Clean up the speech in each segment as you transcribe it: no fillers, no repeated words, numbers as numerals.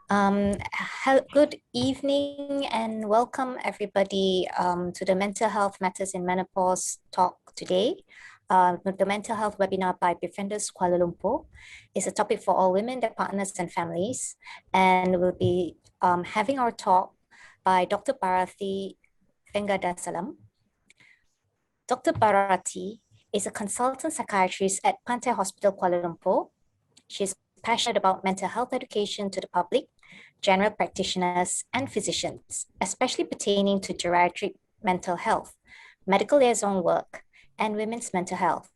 Good evening and welcome everybody to the Mental Health Matters in Menopause talk today. The mental health webinar by Befrienders Kuala Lumpur is a topic for all women, their partners and families. And we'll be having our talk by Dr. Bharathi Vengadasalam. Dr. Bharathi is a consultant psychiatrist at Pantai Hospital, Kuala Lumpur. She's passionate about mental health education to the public, general practitioners, and physicians, especially pertaining to geriatric mental health, medical liaison work, and women's mental health.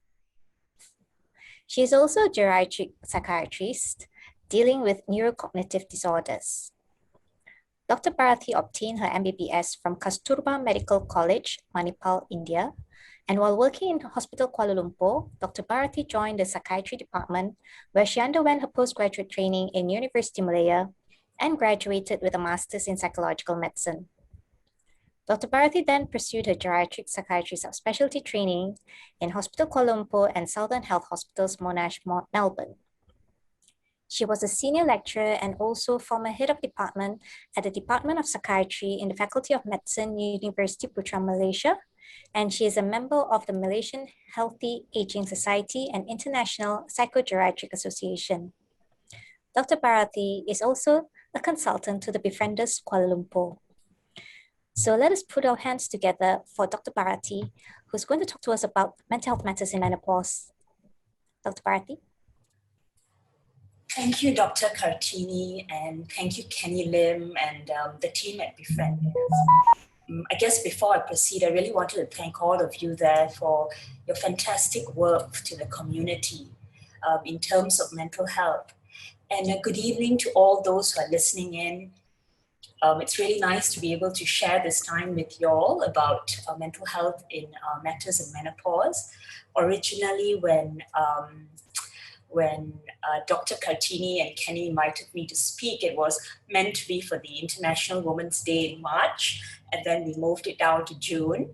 She is also a geriatric psychiatrist dealing with neurocognitive disorders. Dr. Bharathi obtained her MBBS from Kasturba Medical College, Manipal, India. And while working in Hospital Kuala Lumpur, Dr. Bharathi joined the psychiatry department where she underwent her postgraduate training in University Malaya and graduated with a master's in psychological medicine. Dr. Bharathi then pursued her geriatric psychiatry subspecialty training in Hospital Kuala Lumpur and Southern Health Hospitals, Monash, Melbourne. She was a senior lecturer and also former head of department at the Department of Psychiatry in the Faculty of Medicine, University Putra, Malaysia, and she is a member of the Malaysian Healthy Aging Society and International Psychogeriatric Association. Dr. Bharathi is also a consultant to the Befrienders Kuala Lumpur. So let us put our hands together for Dr. Bharathi, who's going to talk to us about mental health matters in menopause. Dr. Bharathi. Thank you, Dr. Kartini, and thank you, Kenny Lim and the team at Befrienders. I guess before I proceed, I really wanted to thank all of you there for your fantastic work to the community in terms of mental health. And a good evening to all those who are listening in. It's really nice to be able to share this time with you all about mental health in matters in menopause. Originally, when Dr. Kartini and Kenny invited me to speak, it was meant to be for the International Women's Day in March, and then we moved it down to June.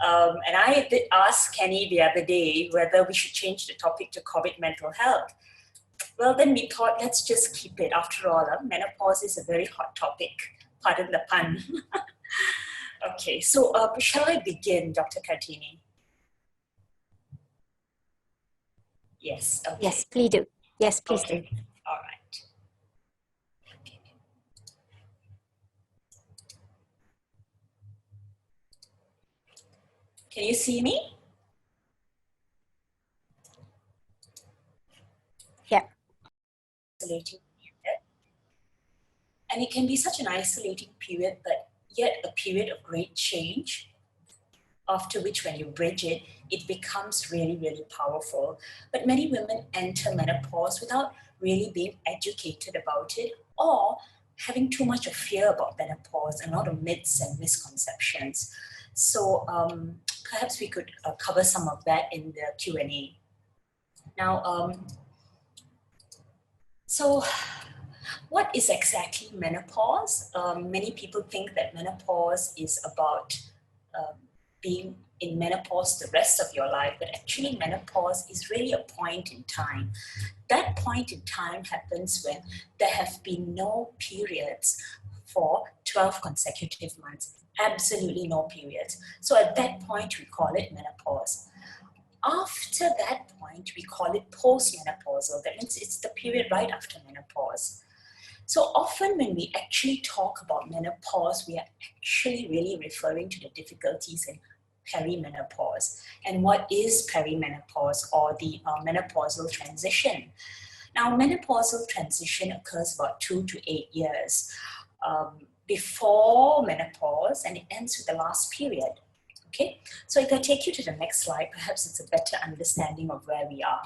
And I did ask Kenny the other day whether we should change the topic to COVID mental health. Well, then we thought, let's just keep it. After all, menopause is a very hot topic, pardon the pun. Okay, so shall I begin, Dr. Kartini? Yes. Okay. Yes, please do. Yes, please okay. do. All right. Okay. Can you see me? Yeah. Isolating period. And it can be such an isolating period, but yet a period of great change, after which when you bridge it, it becomes really, really powerful. But many women enter menopause without really being educated about it or having too much of fear about menopause and a lot of myths and misconceptions. So perhaps we could cover some of that in the Q&A. Now, so what is exactly menopause? Many people think that menopause is about being in menopause the rest of your life, but actually menopause is really a point in time. That point in time happens when there have been no periods for 12 consecutive months, absolutely no periods. So at that point, we call it menopause. After that point, we call it post-menopausal. That means it's the period right after menopause. So often when we actually talk about menopause, we are actually really referring to the difficulties in perimenopause. And what is perimenopause, or the menopausal transition? Now, menopausal transition occurs about 2 to 8 years before menopause, and it ends with the last period. Okay, so if I take you to the next slide, perhaps it's a better understanding of where we are.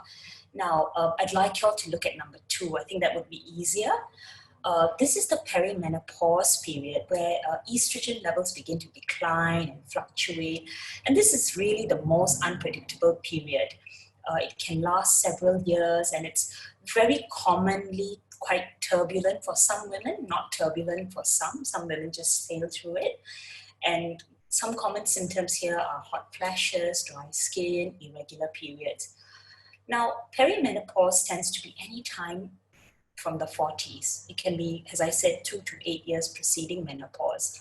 Now, I'd like you all to look at number 2. I think that would be easier. This is the perimenopause period where estrogen levels begin to decline and fluctuate. And this is really the most unpredictable period. It can last several years, and it's very commonly quite turbulent for some women, not turbulent for some. Some women just sail through it. And some common symptoms here are hot flashes, dry skin, irregular periods. Now, perimenopause tends to be any time from the 40s. It can be, as I said, 2 to 8 years preceding menopause.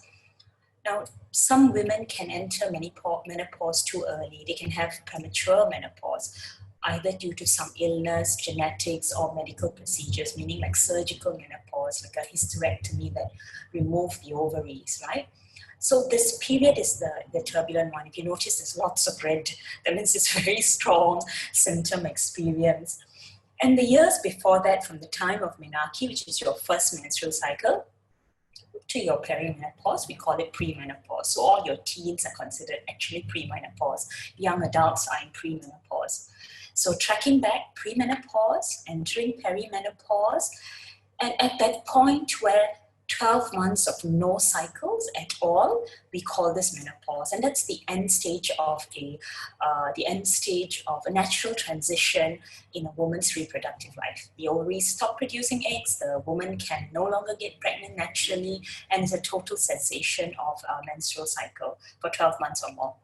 Now, some women can enter menopause too early. They can have premature menopause, either due to some illness, genetics, or medical procedures, meaning like surgical menopause, like a hysterectomy that removed the ovaries, right? So this period is the turbulent one. If you notice, there's lots of red. That means it's very strong symptom experience. And the years before that, from the time of menarche, which is your first menstrual cycle, to your perimenopause, we call it pre-menopause. So all your teens are considered actually pre-menopause. Young adults are in pre-menopause. So tracking back, pre-menopause, entering perimenopause, and at that point where 12 months of no cycles at all, we call this menopause, and that's the end stage of a natural transition in a woman's reproductive life. The ovaries stop producing eggs, the woman can no longer get pregnant naturally, and it's a total cessation of a menstrual cycle for 12 months or more.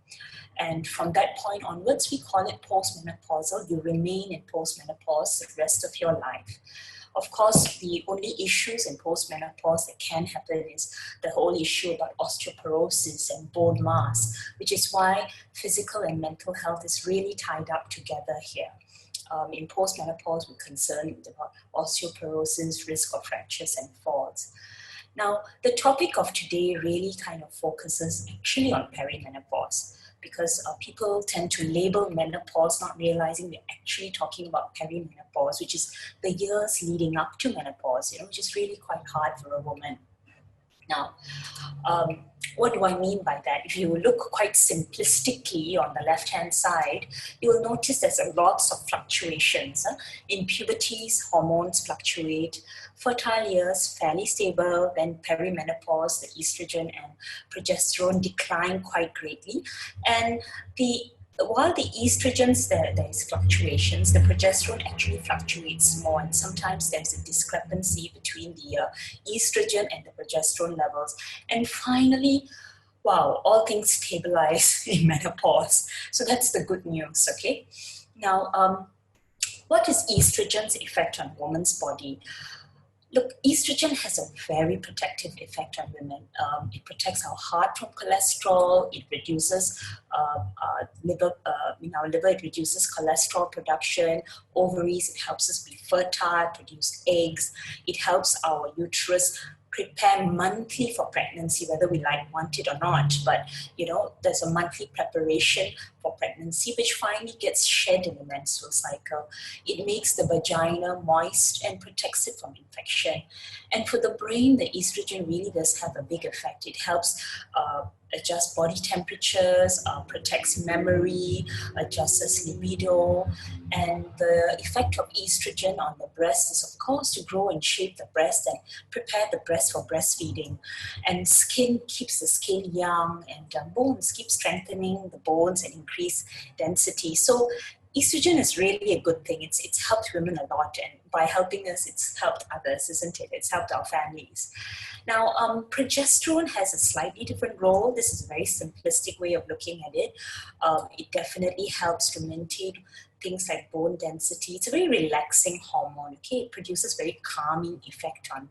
And from that point onwards, we call it postmenopausal. You remain in postmenopause the rest of your life. Of course, the only issues in postmenopause that can happen is the whole issue about osteoporosis and bone mass, which is why physical and mental health is really tied up together here. In postmenopause, we're concerned about osteoporosis, risk of fractures and falls. Now, the topic of today really kind of focuses actually on perimenopause, because people tend to label menopause, not realizing we're actually talking about perimenopause, which is the years leading up to menopause, which is really quite hard for a woman. Now, what do I mean by that? If you look quite simplistically on the left-hand side, you will notice there's lots of fluctuations. In puberties, hormones fluctuate. Fertile years, fairly stable. Then perimenopause, the estrogen and progesterone decline quite greatly. And while the estrogens, there is fluctuations, the progesterone actually fluctuates more, and sometimes there's a discrepancy between the estrogen and the progesterone levels. And finally, wow, all things stabilize in menopause. So that's the good news, okay? Now, what is estrogen's effect on woman's body? Look, estrogen has a very protective effect on women. It protects our heart from cholesterol. It reduces liver. In our liver, it reduces cholesterol production. Ovaries, it helps us be fertile, produce eggs. It helps our uterus prepare monthly for pregnancy, whether we want it or not. But, there's a monthly preparation for pregnancy, which finally gets shed in the menstrual cycle. It makes the vagina moist and protects it from infection. And for the brain, the estrogen really does have a big effect. It helps adjust body temperatures, protects memory, adjusts libido. And the effect of estrogen on the breast is, of course, to grow and shape the breast and prepare the breast for breastfeeding. And skin keeps the skin young, and bones keep strengthening the bones and increase density. So estrogen is really a good thing. It's helped women a lot, and by helping us, it's helped others, isn't it? It's helped our families. Now, progesterone has a slightly different role. This is a very simplistic way of looking at it. It definitely helps to maintain things like bone density. It's a very relaxing hormone, okay? It produces very calming effect on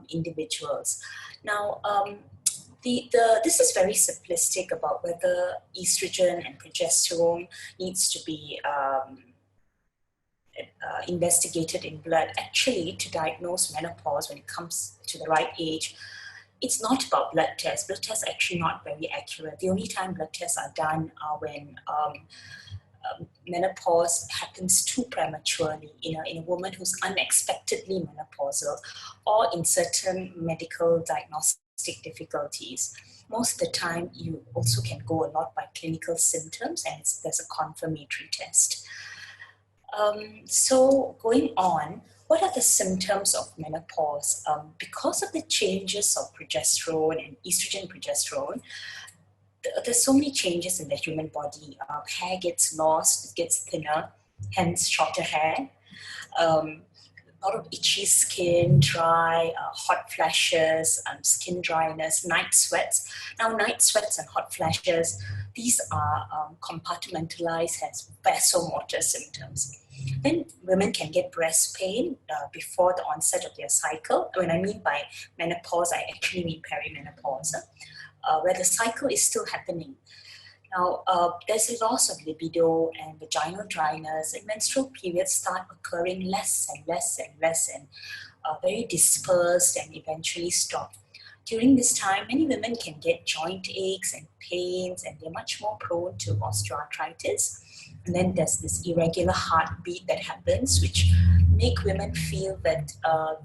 individuals. Now, this is very simplistic about whether estrogen and progesterone needs to be investigated in blood. Actually, to diagnose menopause when it comes to the right age, it's not about blood tests. Blood tests are actually not very accurate. The only time blood tests are done are when menopause happens too prematurely in a woman who's unexpectedly menopausal, or in certain medical diagnostic difficulties. Most of the time, you also can go a lot by clinical symptoms, and there's a confirmatory test. So going on, what are the symptoms of menopause? Because of the changes of progesterone and estrogen progesterone, there's so many changes in the human body. Hair gets lost, it gets thinner, hence shorter hair. A lot of itchy skin, dry, hot flashes, skin dryness, night sweats. Now, night sweats and hot flashes, these are compartmentalized as vasomotor symptoms. Then women can get breast pain before the onset of their cycle. When I mean by menopause, I actually mean perimenopause, where the cycle is still happening. Now, there's a loss of libido and vaginal dryness, and menstrual periods start occurring less and less and less, and very dispersed and eventually stop. During this time, many women can get joint aches and pains, and they're much more prone to osteoarthritis. And then there's this irregular heartbeat that happens, which make women feel that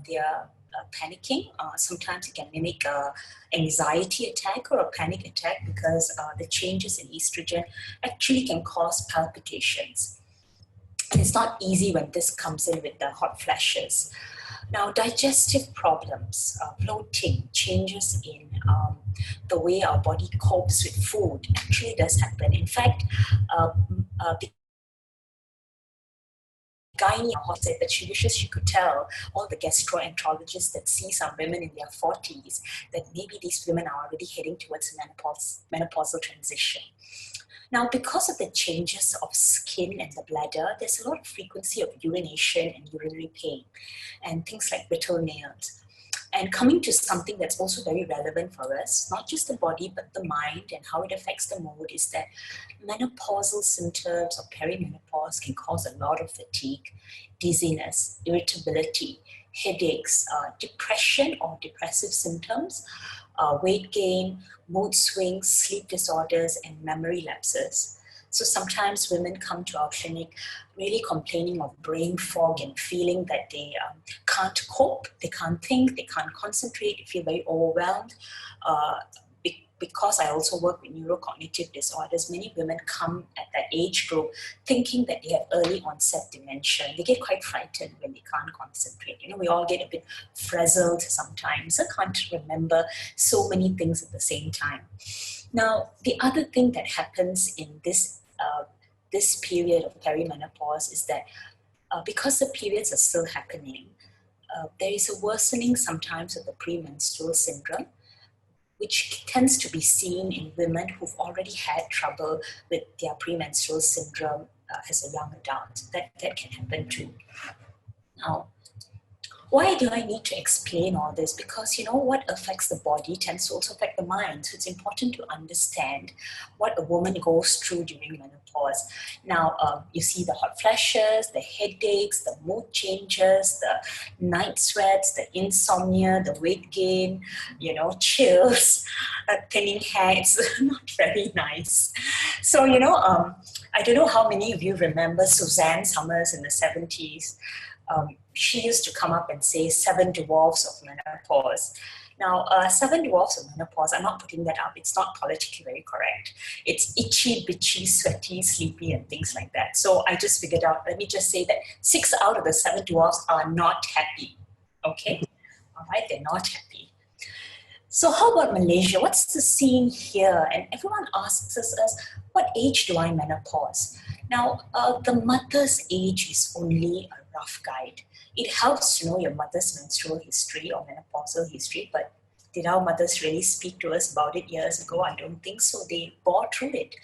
they are panicking. Sometimes it can mimic anxiety attack or a panic attack, because the changes in estrogen actually can cause palpitations. And it's not easy when this comes in with the hot flashes. Now, digestive problems, bloating, changes in the way our body copes with food actually does happen. In fact, the gynae said that she wishes she could tell all the gastroenterologists that see some women in their 40s that maybe these women are already heading towards menopausal transition. Now, because of the changes of skin and the bladder, there's a lot of frequency of urination and urinary pain and things like brittle nails. And coming to something that's also very relevant for us, not just the body, but the mind and how it affects the mood, is that menopausal symptoms or perimenopause can cause a lot of fatigue, dizziness, irritability, headaches, depression or depressive symptoms, weight gain, mood swings, sleep disorders, and memory lapses. So sometimes women come to our clinic really complaining of brain fog and feeling that they can't cope, they can't think, they can't concentrate, they feel very overwhelmed. Because I also work with neurocognitive disorders, many women come at that age group thinking that they have early onset dementia. They get quite frightened when they can't concentrate. You know, we all get a bit frazzled sometimes. I can't remember so many things at the same time. Now, the other thing that happens in this period of perimenopause is that because the periods are still happening, there is a worsening sometimes of the premenstrual syndrome, which tends to be seen in women who've already had trouble with their premenstrual syndrome as a young adult. That can happen too. Now, why do I need to explain all this? Because, you know, what affects the body tends to also affect the mind. So it's important to understand what a woman goes through during menopause. Now, you see the hot flashes, the headaches, the mood changes, the night sweats, the insomnia, the weight gain, you know, chills, thinning hair. It's not very nice. So, you know, I don't know how many of you remember Suzanne Summers in the 70s. She used to come up and say 7 dwarfs of menopause. Now, 7 dwarfs of menopause, I'm not putting that up. It's not politically very correct. It's itchy, bitchy, sweaty, sleepy, and things like that. So I just figured out, let me just say that 6 out of the 7 dwarfs are not happy. Okay? All right, they're not happy. So how about Malaysia? What's the scene here? And everyone asks us, what age do I menopause? Now, the mother's age is only a rough guide. It helps to know your mother's menstrual history or menopausal history, but did our mothers really speak to us about it years ago? I don't think so. They bore through it.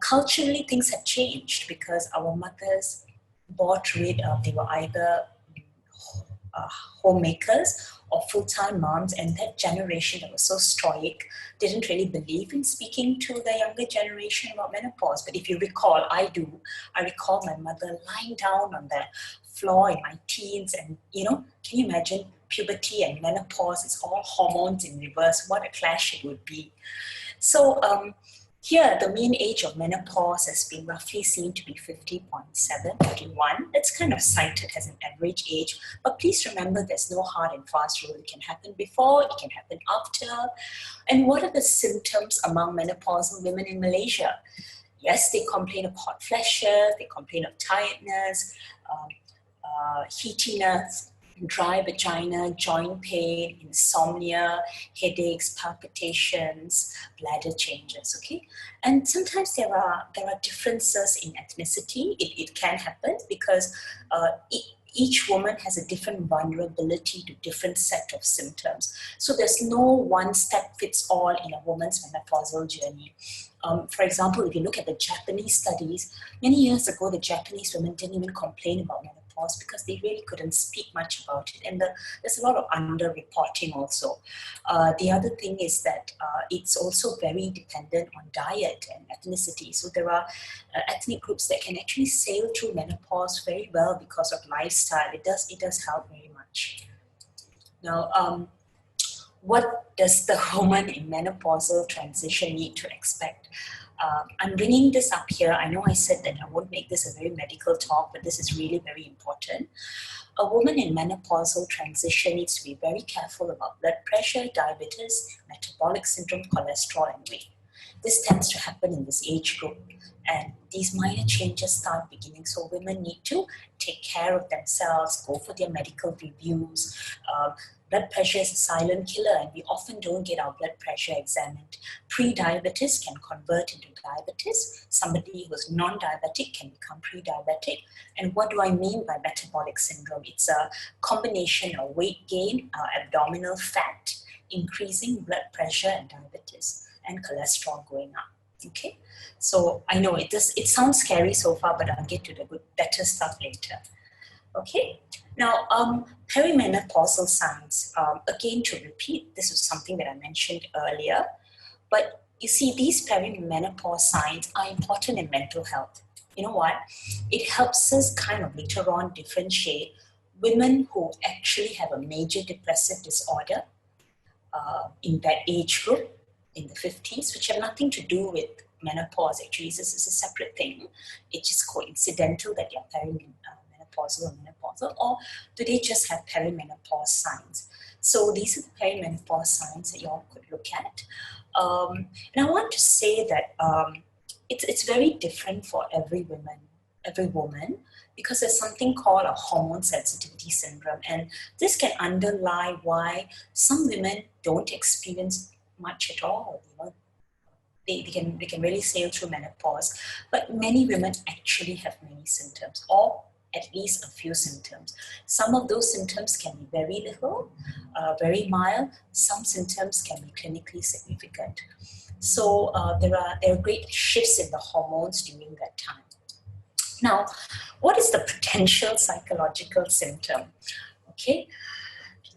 Culturally, things have changed because our mothers bore through it. They were either homemakers or full-time moms, and that generation that was so stoic didn't really believe in speaking to the younger generation about menopause. But if you recall, I recall my mother lying down on the floor in my teens, and you know, can you imagine puberty and menopause? It's all hormones in reverse. What a clash it would be. So here, the mean age of menopause has been roughly seen to be 50.7, 51. It's kind of cited as an average age, but please remember there's no hard and fast rule. It can happen before, it can happen after. And what are the symptoms among menopausal women in Malaysia? Yes, they complain of hot flashes, they complain of tiredness, heatiness, dry vagina, joint pain, insomnia, headaches, palpitations, bladder changes, okay? And sometimes there are differences in ethnicity. It can happen because each woman has a different vulnerability to different set of symptoms. So there's no one step fits all in a woman's menopausal journey. For example, if you look at the Japanese studies, many years ago, the Japanese women didn't even complain about menopause because they really couldn't speak much about it. And there's a lot of under-reporting also. The other thing is that it's also very dependent on diet and ethnicity. So there are ethnic groups that can actually sail through menopause very well because of lifestyle. It does help very much. Now, what does the woman in menopausal transition need to expect? I'm bringing this up here. I know I said that I won't make this a very medical talk, but this is really very important. A woman in menopausal transition needs to be very careful about blood pressure, diabetes, metabolic syndrome, cholesterol, and weight. This tends to happen in this age group, and these minor changes start beginning. So women need to take care of themselves, go for their medical reviews. Blood pressure is a silent killer, and we often don't get our blood pressure examined. Pre-diabetes can convert into diabetes. Somebody who's non-diabetic can become pre-diabetic. And what do I mean by metabolic syndrome? It's a combination of weight gain, abdominal fat, increasing blood pressure and diabetes, and cholesterol going up. Okay, so I know it sounds scary so far, but I'll get to the better stuff later. Okay, now perimenopausal signs, again to repeat, this is something that I mentioned earlier, but you see these perimenopause signs are important in mental health. You know what? It helps us kind of later on differentiate women who actually have a major depressive disorder in that age group in the 50s, which have nothing to do with menopause. Actually, this is a separate thing. It's just coincidental that they're perimenopausal or menopausal, or do they just have perimenopause signs? So these are the perimenopause signs that you all could look at. And I want to say that it's very different for every woman, because there's something called a hormone sensitivity syndrome, and this can underlie why some women don't experience much at all. You know, they can really sail through menopause, but many women actually have many symptoms, or at least a few symptoms. Some of those symptoms can be very little, very mild. Some symptoms can be clinically significant. So there are great shifts in the hormones during that time. Now, what is the potential psychological symptom? Okay.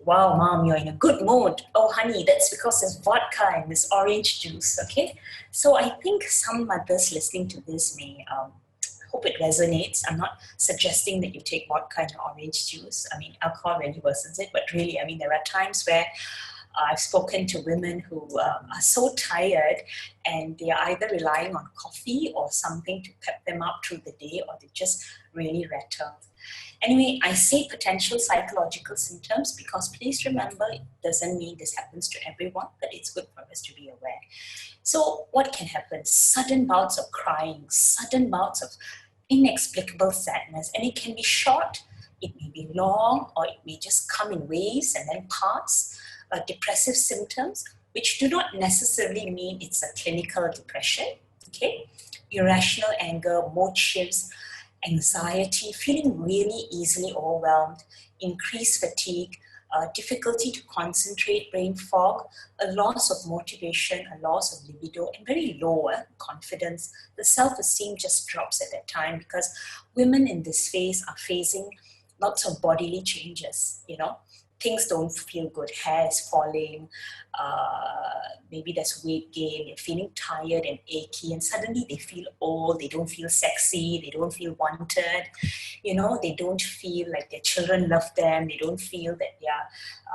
Wow, mom, you're in a good mood. Oh, honey, that's because there's vodka and this orange juice, okay? So I think some mothers listening to this may hope it resonates. I'm not suggesting that you take vodka and orange juice. I mean, alcohol really worsens it, but really, I mean, there are times where I've spoken to women who are so tired and they are either relying on coffee or something to pep them up through the day, or they're just really rattled. Anyway, I say potential psychological symptoms because please remember, it doesn't mean this happens to everyone, but it's good for us to be aware. So what can happen? Sudden bouts of crying, sudden bouts of inexplicable sadness, and it can be short, it may be long, or it may just come in waves and then pass. Depressive symptoms, which do not necessarily mean it's a clinical depression, okay? Irrational anger, mood shifts, anxiety, feeling really easily overwhelmed, increased fatigue, difficulty to concentrate, brain fog, a loss of motivation, a loss of libido, and very low confidence. The self-esteem just drops at that time because women in this phase are facing lots of bodily changes, you know. Things don't feel good, hair is falling, maybe there's weight gain, they're feeling tired and achy, and suddenly they feel old, they don't feel sexy, they don't feel wanted, you know, they don't feel like their children love them, they don't feel that their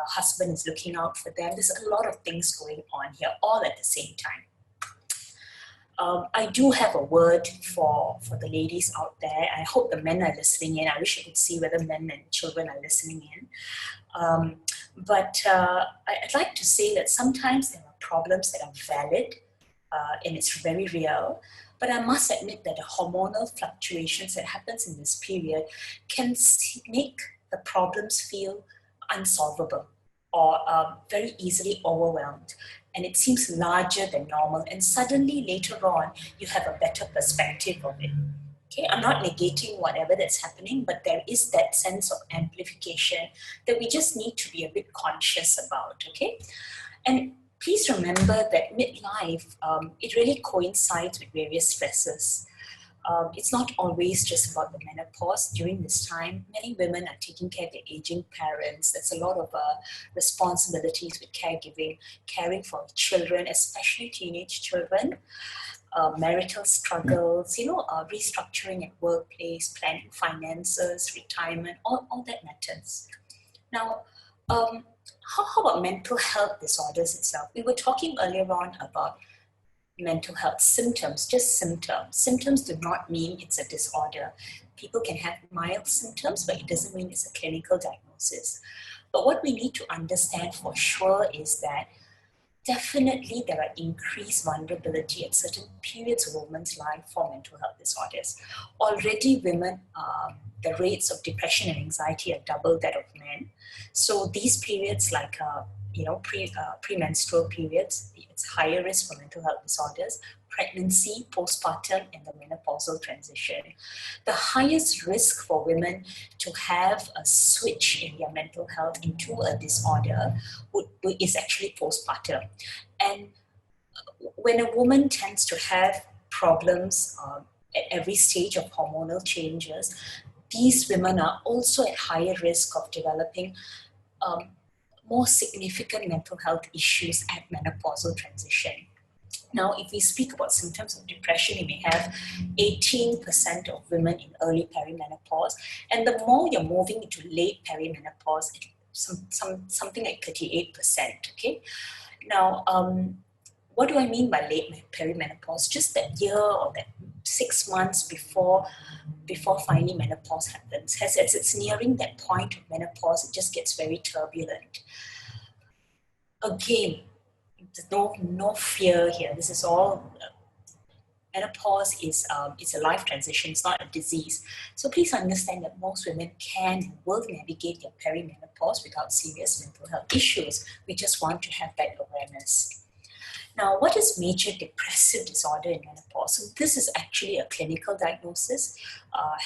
husband is looking out for them. There's a lot of things going on here, all at the same time. I do have a word for the ladies out there. I hope the men are listening in. I wish I could see whether men and children are listening in. But I'd like to say that sometimes there are problems that are valid and it's very real. But I must admit that the hormonal fluctuations that happens in this period can make the problems feel unsolvable or very easily overwhelmed. And it seems larger than normal. And suddenly later on, you have a better perspective of it. Okay, I'm not negating whatever that's happening, but there is that sense of amplification that we just need to be a bit conscious about, okay? And please remember that midlife, it really coincides with various stresses. It's not always just about the menopause. During this time, many women are taking care of their aging parents. There's a lot of responsibilities with caregiving, caring for children, especially teenage children, marital struggles, restructuring at workplace, planning finances, retirement, all that matters. Now, how about mental health disorders itself? We were talking earlier on about mental health symptoms, just symptoms. Symptoms do not mean it's a disorder. People can have mild symptoms, but it doesn't mean it's a clinical diagnosis. But what we need to understand for sure is that definitely there are increased vulnerability at certain periods of a woman's life for mental health disorders. Already women, the rates of depression and anxiety are double that of men. So these periods like premenstrual periods, it's higher risk for mental health disorders, pregnancy, postpartum, and the menopausal transition. The highest risk for women to have a switch in their mental health into a disorder is actually postpartum. And when a woman tends to have problems at every stage of hormonal changes, these women are also at higher risk of developing more significant mental health issues at menopausal transition. Now, if we speak about symptoms of depression, you may have 18% of women in early perimenopause, and the more you're moving into late perimenopause, something like 38%, okay? Now, what do I mean by late perimenopause? Just that year or that 6 months before finally menopause happens. As it's nearing that point of menopause, it just gets very turbulent. Again, there's no fear here. This is all, menopause is it's a life transition, it's not a disease. So please understand that most women can and will navigate their perimenopause without serious mental health issues. We just want to have that awareness. Now, what is major depressive disorder in menopause? So this is actually a clinical diagnosis.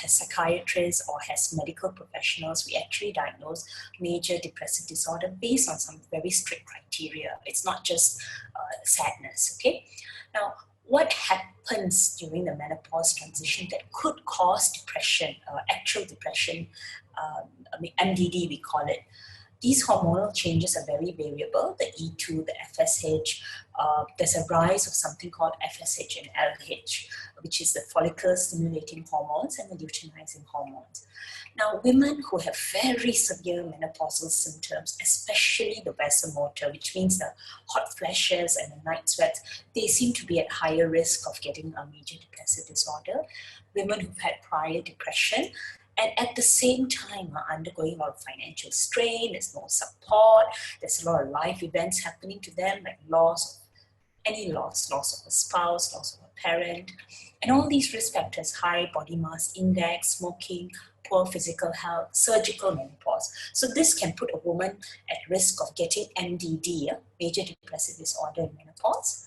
As psychiatrists or as medical professionals, we actually diagnose major depressive disorder based on some very strict criteria. It's not just sadness, okay? Now, what happens during the menopause transition that could cause depression, actual depression, MDD we call it? These hormonal changes are very variable, the E2, the FSH. There's a rise of something called FSH and LH, which is the follicle stimulating hormones and the luteinizing hormones. Now, women who have very severe menopausal symptoms, especially the vasomotor, which means the hot flashes and the night sweats, they seem to be at higher risk of getting a major depressive disorder. Women who've had prior depression, and at the same time are undergoing a lot of financial strain, there's no support, there's a lot of life events happening to them, like loss of a spouse, loss of a parent, and all these risk factors, high body mass index, smoking, poor physical health, surgical menopause. So this can put a woman at risk of getting MDD, major depressive disorder in menopause.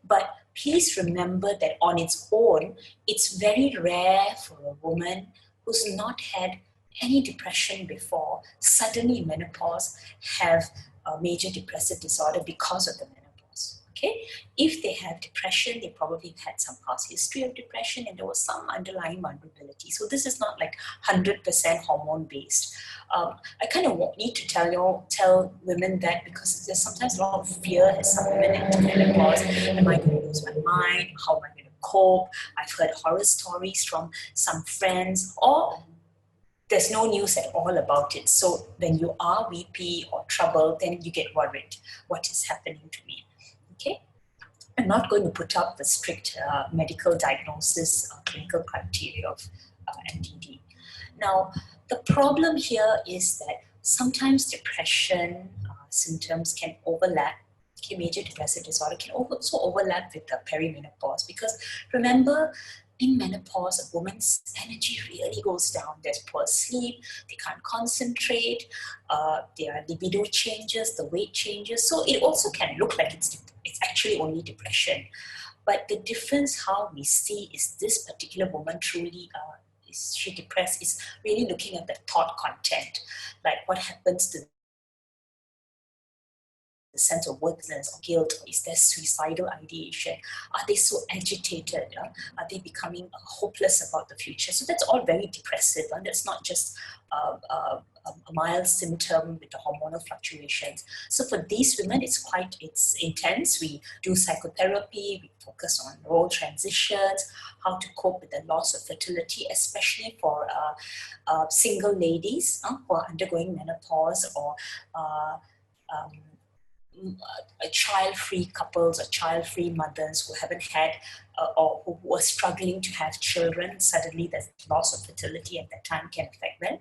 But please remember that on its own, it's very rare for a woman who's not had any depression before, suddenly in menopause have a major depressive disorder because of the menopause, okay? If they have depression, they probably had some past history of depression and there was some underlying vulnerability. So this is not like 100% hormone-based. I kind of need to tell women that because there's sometimes a lot of fear as some women enter menopause. Am I going to lose my mind? How am I going to cope? I've heard horror stories from some friends, or there's no news at all about it. So when you are weepy or troubled, then you get worried. What is happening to me? Okay? I'm not going to put up the strict medical diagnosis or clinical criteria of MDD. Now, the problem here is that sometimes depression symptoms can overlap. Okay, major depressive disorder can also overlap with the perimenopause, because remember, in menopause, a woman's energy really goes down. There's poor sleep, they can't concentrate, their libido changes, the weight changes. So it also can look like it's actually only depression. But the difference how we see is this particular woman truly is she depressed, is really looking at the thought content, like what happens to the sense of worthlessness or guilt, or is there suicidal ideation? Are they so agitated? Are they becoming hopeless about the future? So that's all very depressive, and that's not just a mild symptom with the hormonal fluctuations. So for these women, it's intense. We do psychotherapy, we focus on role transitions, how to cope with the loss of fertility, especially for single ladies who are undergoing menopause, or child-free couples or child-free mothers who haven't had or who are struggling to have children. Suddenly there's loss of fertility at that time can affect them.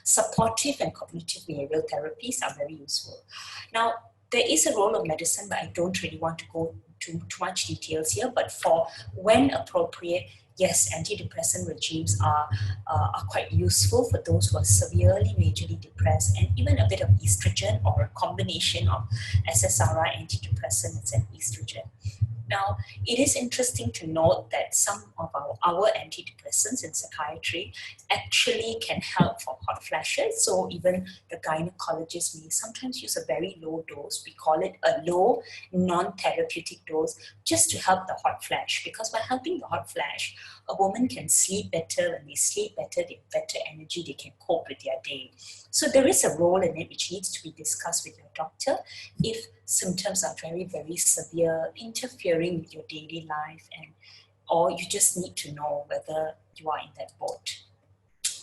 Supportive and cognitive behavioral therapies are very useful. Now, there is a role of medicine, but I don't really want to go to too much details here, but for when appropriate, yes, antidepressant regimes are quite useful for those who are severely, majorly depressed, and even a bit of estrogen or a combination of SSRI, antidepressants, and estrogen. Now, it is interesting to note that some of our antidepressants in psychiatry actually can help for hot flashes. So even the gynecologist may sometimes use a very low dose. We call it a low non-therapeutic dose, just to help the hot flash. Because by helping the hot flash, a woman can sleep better. When they sleep better, they have better energy, they can cope with their day. So there is a role in it which needs to be discussed with your doctor if symptoms are very, very severe, interfering with your daily life, or you just need to know whether you are in that boat.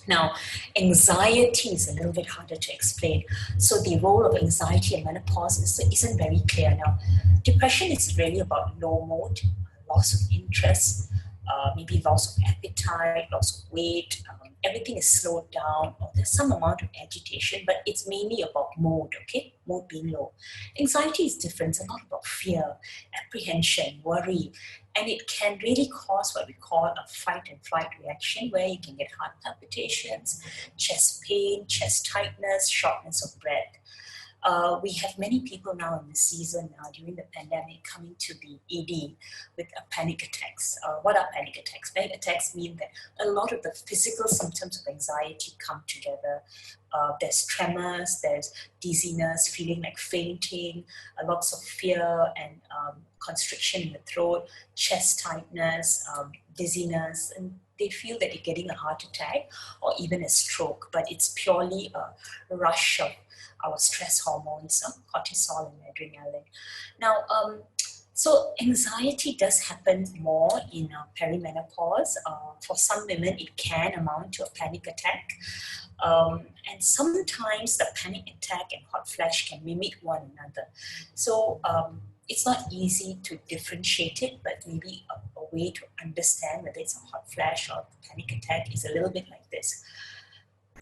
Now, anxiety is a little bit harder to explain. So the role of anxiety in menopause isn't very clear now. Depression is really about low mood, loss of interest, maybe loss of appetite, loss of weight, everything is slowed down, or there's some amount of agitation, but it's mainly about mood, okay? Mood being low. Anxiety is different. It's a lot about fear, apprehension, worry, and it can really cause what we call a fight and flight reaction, where you can get heart palpitations, chest pain, chest tightness, shortness of breath. We have many people now in the season during the pandemic coming to the ED with panic attacks. What are panic attacks? Panic attacks mean that a lot of the physical symptoms of anxiety come together. There's tremors, there's dizziness, feeling like fainting, lots of fear and constriction in the throat, chest tightness, dizziness, and they feel that they're getting a heart attack or even a stroke, but it's purely a rush of our stress hormones, cortisol and adrenaline. Now, so anxiety does happen more in perimenopause. For some women, it can amount to a panic attack. And sometimes the panic attack and hot flash can mimic one another. So it's not easy to differentiate it, but maybe a way to understand whether it's a hot flash or a panic attack is a little bit like this.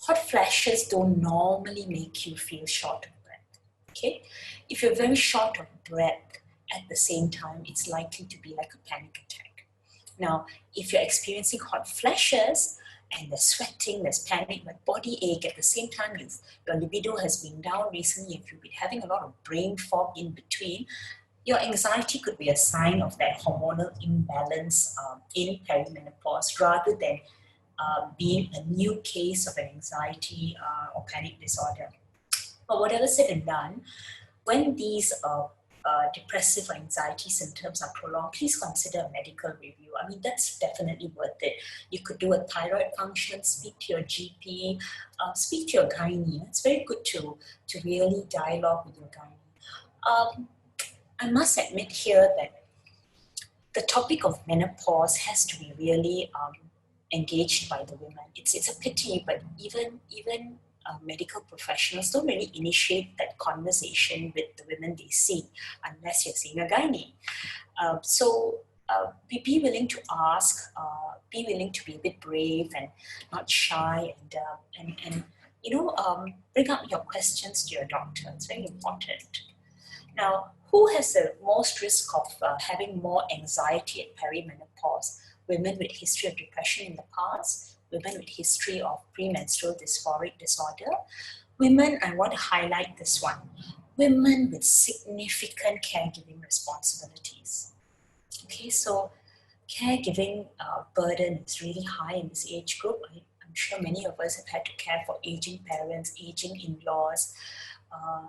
Hot flashes don't normally make you feel short of breath, okay? If you're very short of breath at the same time, it's likely to be like a panic attack. Now, if you're experiencing hot flashes and there's sweating, there's panic, but body ache at the same time, your libido has been down recently, if you've been having a lot of brain fog in between, your anxiety could be a sign of that hormonal imbalance in perimenopause, rather than being a new case of an anxiety or panic disorder. But whatever said and done, when these depressive or anxiety symptoms are prolonged, please consider a medical review. I mean, that's definitely worth it. You could do a thyroid function, speak to your GP, speak to your gynae. It's very good to really dialogue with your gynae. I must admit here that the topic of menopause has to be really engaged by the women. It's a pity, but even medical professionals don't really initiate that conversation with the women they see unless you're seeing a gynae. So be willing to ask, be willing to be a bit brave and not shy, and bring up your questions to your doctor. It's very important. Now, who has the most risk of having more anxiety at perimenopause? Women with history of depression in the past, women with history of premenstrual dysphoric disorder, women, I want to highlight this one, women with significant caregiving responsibilities. Okay, so caregiving burden is really high in this age group. I'm sure many of us have had to care for aging parents, aging in-laws, uh,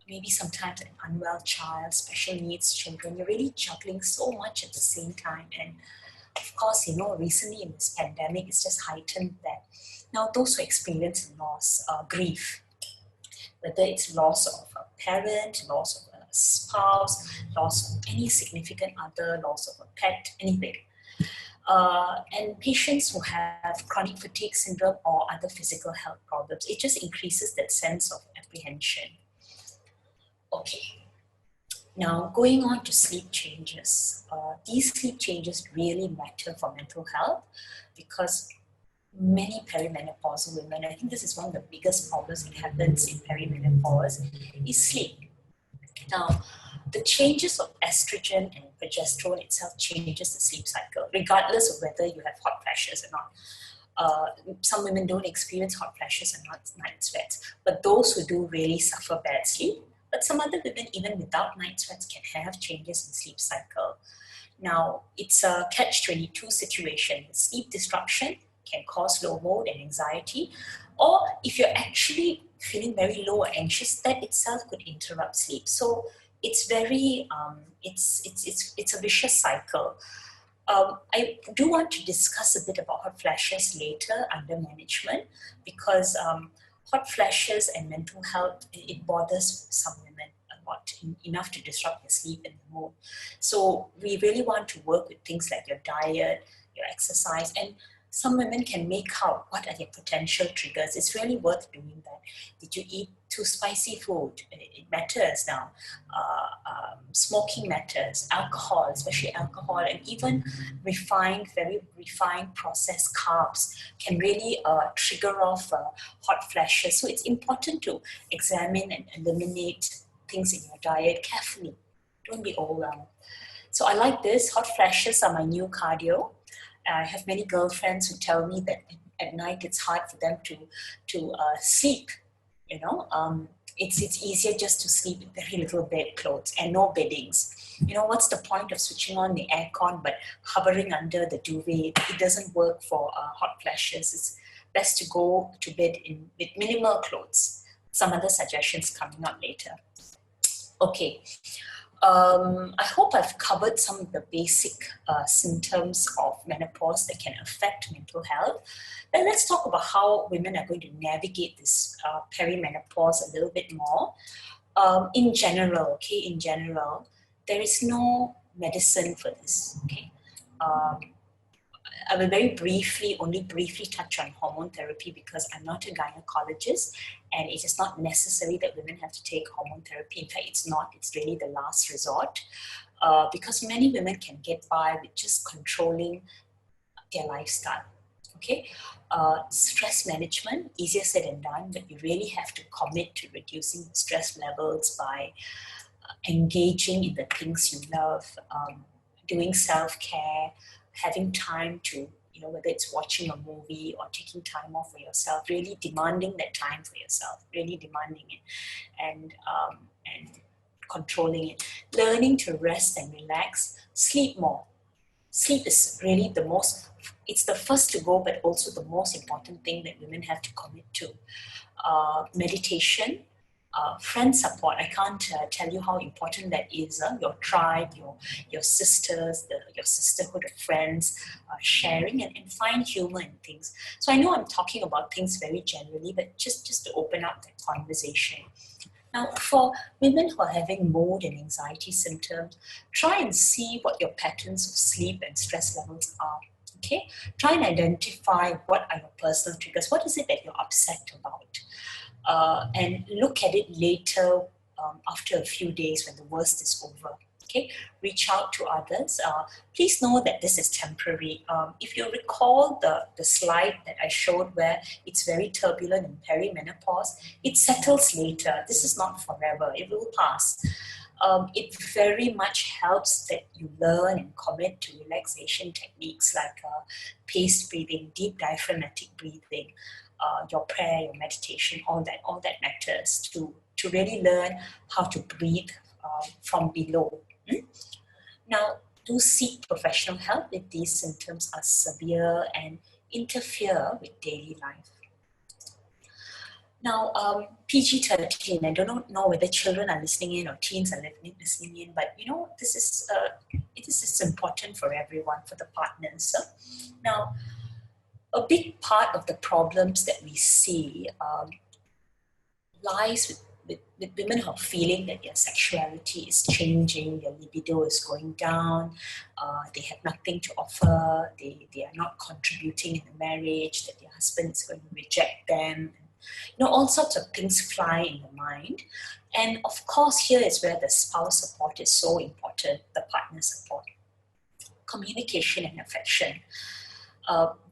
maybe sometimes an unwell child, special needs children. You're really juggling so much at the same time. And of course, recently in this pandemic, it's just heightened that. Now, those who experience loss, grief, whether it's loss of a parent, loss of a spouse, loss of any significant other, loss of a pet, anything. And patients who have chronic fatigue syndrome or other physical health problems, it just increases that sense of apprehension. Okay, now going on to sleep changes. These sleep changes really matter for mental health because many perimenopausal women, I think this is one of the biggest problems that happens in perimenopause, is sleep. Now, the changes of estrogen and progesterone itself changes the sleep cycle, regardless of whether you have hot flashes or not. Some women don't experience hot flashes and night sweats, but those who do really suffer bad sleep. But some other women, even without night sweats, can have changes in sleep cycle. Now, it's a catch-22 situation. Sleep disruption can cause low mood and anxiety, or if you're actually feeling very low or anxious, that itself could interrupt sleep. So it's very, it's a vicious cycle. I do want to discuss a bit about hot flashes later under management because hot flashes and mental health, it bothers some women a lot, enough to disrupt your sleep and your mood. So we really want to work with things like your diet, your exercise, and some women can make out what are their potential triggers. It's really worth doing that. Did you eat too spicy food? It matters now. Smoking matters, alcohol, especially alcohol, and even very refined processed carbs can really trigger off hot flashes. So it's important to examine and eliminate things in your diet carefully. Don't be overwhelmed. So I like this. Hot flashes are my new cardio. I have many girlfriends who tell me that at night it's hard for them to sleep. It's easier just to sleep with very little bedclothes and no beddings. What's the point of switching on the aircon but hovering under the duvet? It doesn't work for hot flashes. It's best to go to bed with minimal clothes. Some other suggestions coming up later. Okay. I hope I've covered some of the basic symptoms of menopause that can affect mental health. Then let's talk about how women are going to navigate this perimenopause a little bit more. In general, there is no medicine for this, okay? I will only briefly touch on hormone therapy because I'm not a gynecologist and it is not necessary that women have to take hormone therapy. In fact, it's really the last resort because many women can get by with just controlling their lifestyle. Okay, stress management, easier said than done, but you really have to commit to reducing stress levels by engaging in the things you love, doing self-care, having time to, whether it's watching a movie or taking time off for yourself, really demanding that time for yourself, really demanding it and controlling it, learning to rest and relax, sleep more. Sleep is really it's the first to go, but also the most important thing that women have to commit to. Meditation, friend support. I can't tell you how important that is. Your tribe, your sisters, your sisterhood of friends, sharing and find humor in things. So I know I'm talking about things very generally, but just to open up that conversation. Now, for women who are having mood and anxiety symptoms, try and see what your patterns of sleep and stress levels are. Okay, try and identify what are your personal triggers. What is it that you're upset about? And look at it later after a few days when the worst is over. Okay, reach out to others. Please know that this is temporary. If you recall the slide that I showed where it's very turbulent in perimenopause, it settles later. This is not forever. It will pass. It very much helps that you learn and commit to relaxation techniques like paced breathing, deep diaphragmatic breathing, your prayer, your meditation, all that matters to really learn how to breathe from below. Now, do seek professional help if these symptoms are severe and interfere with daily life. Now, PG-13, I don't know whether children are listening in or teens are listening in, but this is important for everyone, for the partners. Now, a big part of the problems that we see lies with women who are feeling that their sexuality is changing, their libido is going down, they have nothing to offer, they are not contributing in the marriage, that their husband is going to reject them. All sorts of things fly in the mind. And of course, here is where the spouse support is so important, the partner support. Communication and affection.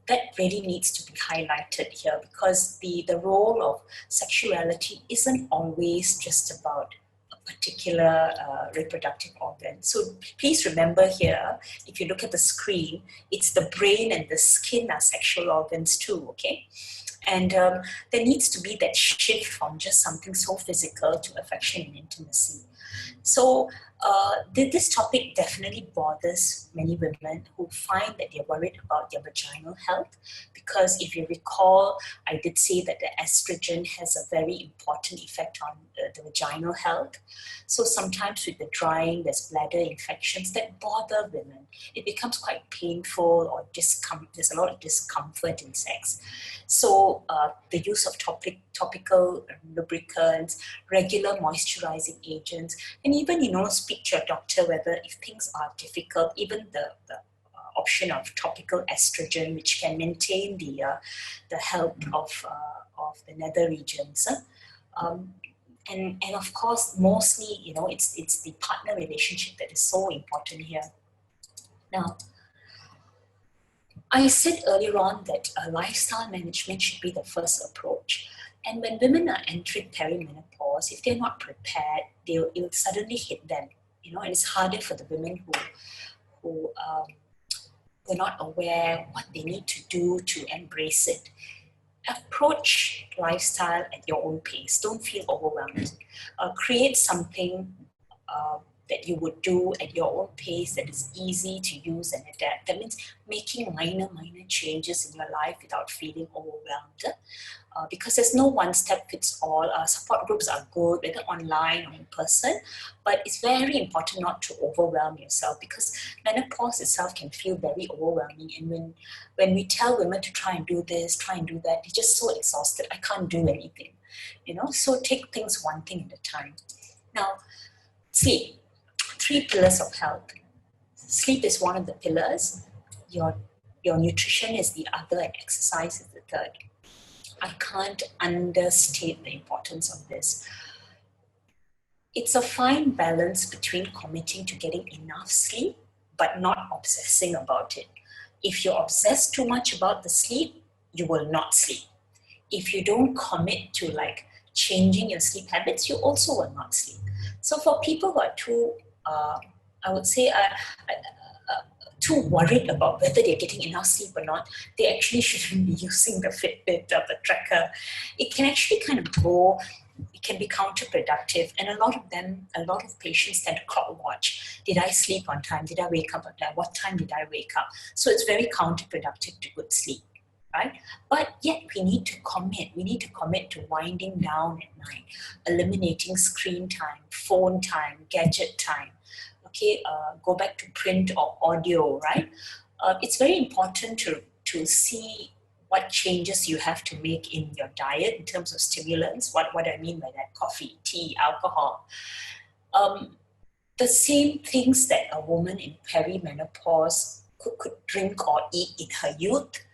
That really needs to be highlighted here, because the role of sexuality isn't always just about a particular reproductive organ. So please remember here, if you look at the screen, it's the brain and the skin are sexual organs too, okay? And there needs to be that shift from just something so physical to affection and intimacy. So this topic definitely bothers many women who find that they're worried about their vaginal health, because if you recall, I did say that the estrogen has a very important effect on the vaginal health. So sometimes with the drying, there's bladder infections that bother women. It becomes quite painful or there's a lot of discomfort in sex. So the use of topical lubricants, regular moisturizing agents, and even, speak to your doctor whether if things are difficult, even the option of topical estrogen, which can maintain the health of the nether regions. And of course, mostly, it's the partner relationship that is so important here. Now, I said earlier on that lifestyle management should be the first approach. And when women are entering perimenopause, if they're not prepared, it will suddenly hit them. And it's harder for the women who they're not aware what they need to do to embrace it. Approach lifestyle at your own pace. Don't feel overwhelmed. Create something that you would do at your own pace that is easy to use and adapt. That means making minor changes in your life without feeling overwhelmed. Because there's no one step fits all. Support groups are good, whether online or in person, but it's very important not to overwhelm yourself, because menopause itself can feel very overwhelming. And when we tell women to try and do this, try and do that, they're just so exhausted. I can't do anything, So take things one thing at a time. Now, sleep. 3 pillars of health. Sleep is one of the pillars. Your nutrition is the other, and exercise is the third. I can't understate the importance of this. It's a fine balance between committing to getting enough sleep, but not obsessing about it. If you're obsessed too much about the sleep, you will not sleep. If you don't commit to changing your sleep habits, you also will not sleep. So for people who are too, I would say, too worried about whether they're getting enough sleep or not, they actually shouldn't be using the Fitbit or the tracker. It can actually it can be counterproductive. And a lot of patients tend to clock watch. Did I sleep on time? Did I wake up on time? What time did I wake up? So it's very counterproductive to good sleep, right? But yet we need to commit. We need to commit to winding down at night, eliminating screen time, phone time, gadget time. Okay, go back to print or audio, right? It's very important to see what changes you have to make in your diet in terms of stimulants. What I mean by that: coffee, tea, alcohol. The same things that a woman in perimenopause could drink or eat in her youth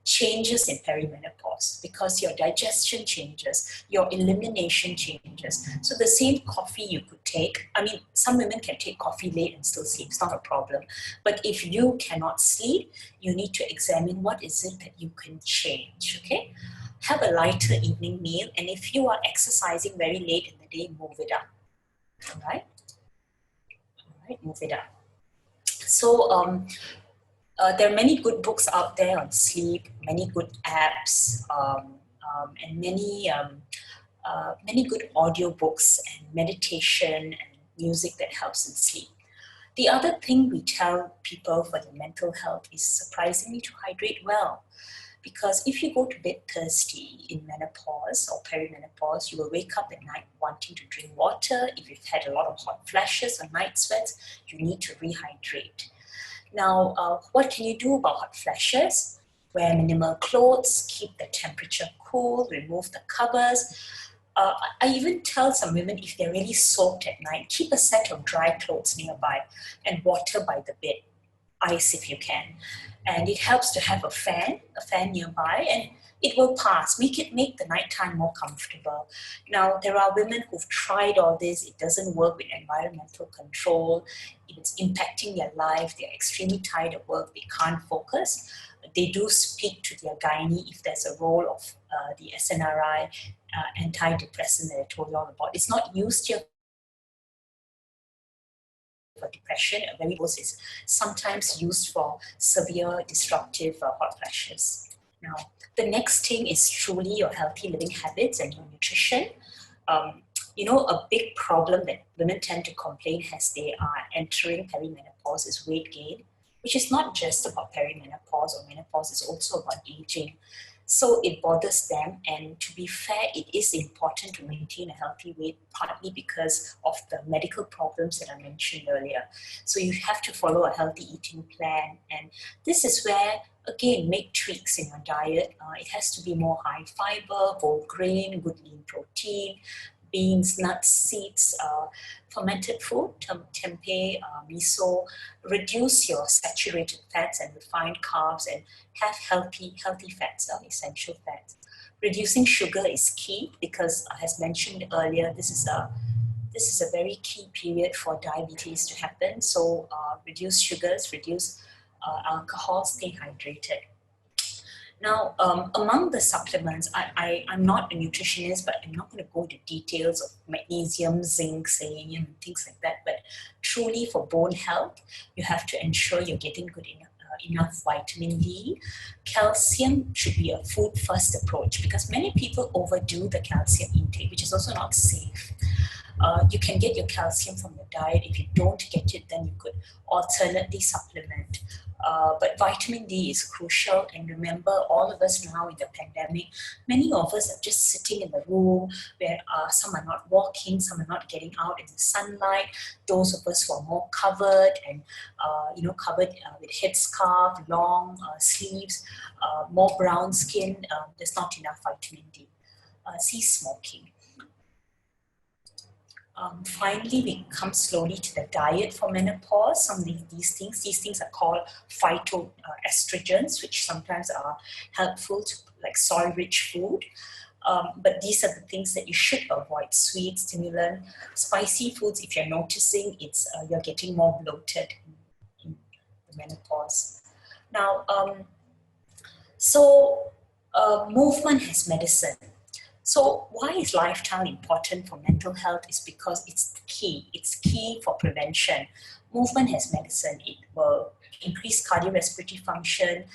changes in perimenopause, because your digestion changes, your elimination changes. So the same coffee you could take, some women can take coffee late and still sleep, it's not a problem. But if you cannot sleep, you need to examine what is it that you can change, okay? Have a lighter evening meal, and if you are exercising very late in the day, move it up, all right? Move it up. So, there are many good books out there on sleep, many good apps, and many good audio books and meditation and music that helps in sleep. The other thing we tell people for their mental health is surprisingly to hydrate well. Because if you go to bed thirsty in menopause or perimenopause, you will wake up at night wanting to drink water. If you've had a lot of hot flashes or night sweats, you need to rehydrate. Now, what can you do about hot flashes? Wear minimal clothes, keep the temperature cool, remove the covers. I even tell some women if they're really soaked at night, keep a set of dry clothes nearby and water by the bed, ice if you can. And it helps to have a fan nearby, and it will pass. Make the nighttime more comfortable. Now, there are women who've tried all this. It doesn't work with environmental control. It's impacting their life. They're extremely tired at work. They can't focus. They do speak to their gynae if there's a role of the SNRI antidepressant that I told you all about. It's not used here for depression. A very dose is sometimes used for severe disruptive hot flashes. Now, the next thing is truly your healthy living habits and your nutrition. A big problem that women tend to complain as they are entering perimenopause is weight gain, which is not just about perimenopause or menopause, it's also about aging. So it bothers them, and to be fair, it is important to maintain a healthy weight, partly because of the medical problems that I mentioned earlier. So you have to follow a healthy eating plan, and this is where, again, make tweaks in your diet. It has to be more high fiber, whole grain, good lean protein, beans, nuts, seeds, fermented food, tempeh, miso. Reduce your saturated fats and refined carbs, and have healthy fats, essential fats. Reducing sugar is key because, as mentioned earlier, this is a very key period for diabetes to happen. So reduce sugars, reduce alcohol, stay hydrated. Now, among the supplements, I'm not a nutritionist, but I'm not going to go into details of magnesium, zinc, selenium, and things like that. But truly for bone health, you have to ensure you're getting good enough vitamin D. Calcium should be a food first approach because many people overdo the calcium intake, which is also not safe. You can get your calcium from your diet. If you don't get it, then you could alternately supplement. But vitamin D is crucial. And remember, all of us now in the pandemic, many of us are just sitting in the room where some are not walking, some are not getting out in the sunlight. Those of us who are more covered and covered with headscarf, long sleeves, more brown skin, there's not enough vitamin D. Cease smoking. Finally, we come slowly to the diet for menopause. Some of these things are called phytoestrogens, which sometimes are helpful to like soil-rich food. But these are the things that you should avoid: sweet, stimulant, spicy foods. If you're noticing, you're getting more bloated in the menopause. Now, movement as medicine. So why is lifestyle important for mental health? Is because it's key. It's key for prevention. Movement as medicine. It will increase cardiorespiratory function,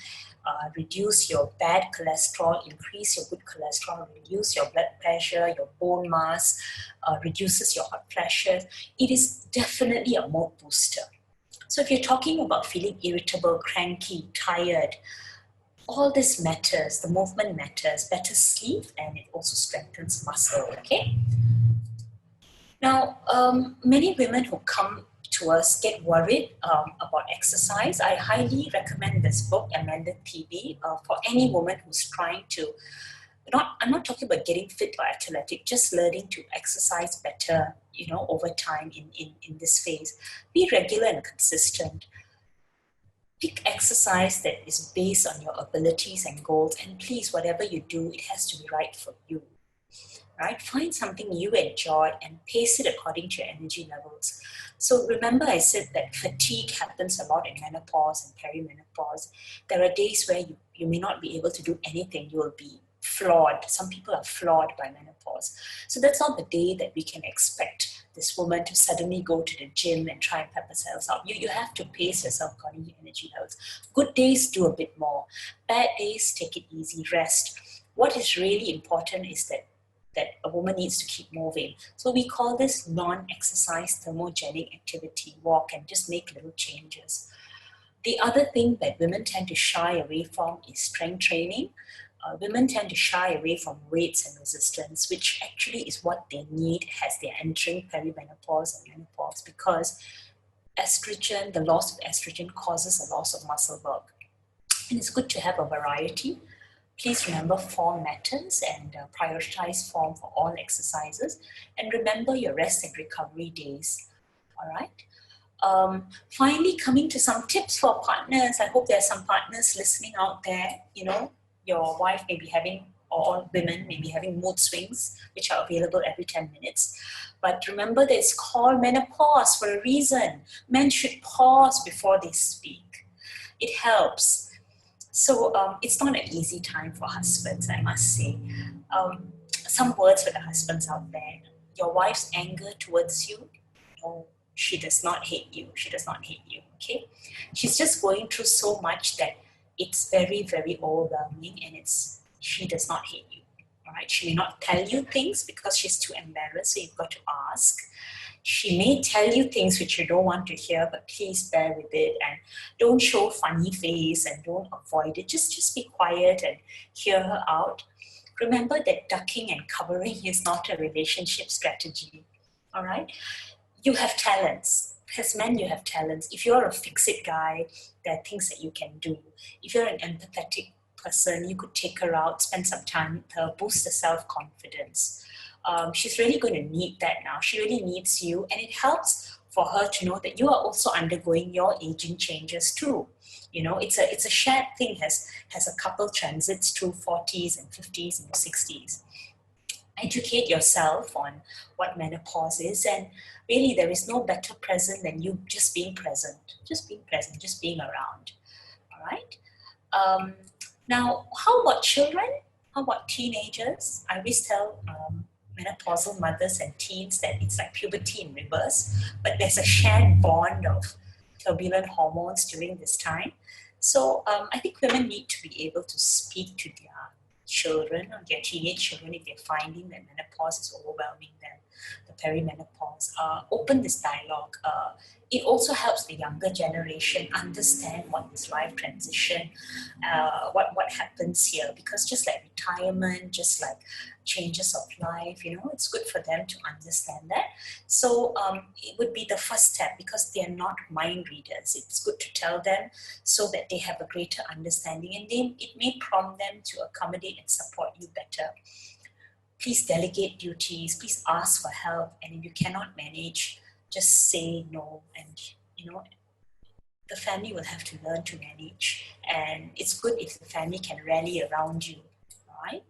reduce your bad cholesterol, increase your good cholesterol, reduce your blood pressure, your bone mass, reduces your hot flashes. It is definitely a mood booster. So if you're talking about feeling irritable, cranky, tired, all this matters. The movement matters. Better sleep, and it also strengthens muscle. Okay. Now, many women who come to us get worried about exercise. I highly recommend this book, Amended TB, for any woman who's trying to. I'm not talking about getting fit or athletic, just learning to exercise better, over time in this phase. Be regular and consistent. Pick exercise that is based on your abilities and goals, and please, whatever you do, it has to be right for you. Right? Find something you enjoy and pace it according to your energy levels. So remember, I said that fatigue happens a lot in menopause and perimenopause. There are days where you may not be able to do anything. You will be flawed. Some people are flawed by menopause. So that's not the day that we can expect this woman to suddenly go to the gym and try and pep herself up. You have to pace yourself according to your energy levels. Good days, do a bit more. Bad days, take it easy, rest. What is really important is that that a woman needs to keep moving. So we call this non-exercise thermogenic activity, walk, and just make little changes. The other thing that women tend to shy away from is strength training. Women tend to shy away from weights and resistance, which actually is what they need as they're entering perimenopause and menopause, because estrogen, the loss of estrogen causes a loss of muscle bulk. And it's good to have a variety. Please remember form matters and prioritize form for all exercises. And remember your rest and recovery days, all right? Finally, coming to some tips for partners. I hope there are some partners listening out there. You know, your wife may be having, or women may be having mood swings, which are available every 10 minutes. But remember that it's called menopause for a reason. Men should pause before they speak. It helps. So it's not an easy time for husbands, I must say. Some words for the husbands out there. Your wife's anger towards you, no, she does not hate you. She does not hate you, okay? She's just going through so much that it's very, very overwhelming, and she does not hate you, all right? She may not tell you things because she's too embarrassed, so you've got to ask. She may tell you things which you don't want to hear, but please bear with it and don't show funny face and don't avoid it. Just be quiet and hear her out. Remember that ducking and covering is not a relationship strategy, all right? You have talents. As men, you have talents. If you're a fix-it guy, there are things that you can do. If you're an empathetic person, you could take her out, spend some time with her, boost the self-confidence. She's really going to need that now. She really needs you, and it helps for her to know that you are also undergoing your aging changes too. You know, it's a shared thing as a couple transits through 40s and 50s and 60s. Educate yourself on what menopause is, and really there is no better present than you just being present, just being around, all right? Now, how about children? How about teenagers? I always tell menopausal mothers and teens that it's like puberty in reverse, but there's a shared bond of turbulent hormones during this time. So I think women need to be able to speak to their children or their teenage children if they're finding that menopause is overwhelming them, the perimenopause. Open this dialogue. It also helps the younger generation understand what is life transition, what happens here, because just like retirement, just like changes of life, you know, it's good for them to understand that. So it would be the first step, because they are not mind readers. It's good to tell them so that they have a greater understanding, and it may prompt them to accommodate and support you better. Please delegate duties, please ask for help, and if you cannot manage, just say no, and you know, the family will have to learn to manage, and it's good if the family can rally around you, right?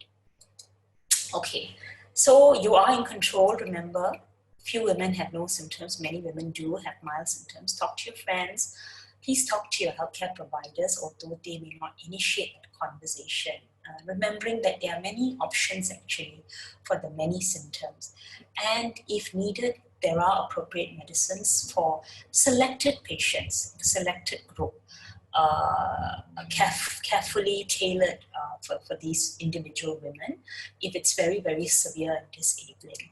Okay, so you are in control, remember. Few women have no symptoms, many women do have mild symptoms. Talk to your friends, please talk to your healthcare providers, although they may not initiate the conversation. Remembering that there are many options actually for the many symptoms, and if needed, there are appropriate medicines for selected patients, selected group, carefully tailored for these individual women if it's very, very severe and disabling.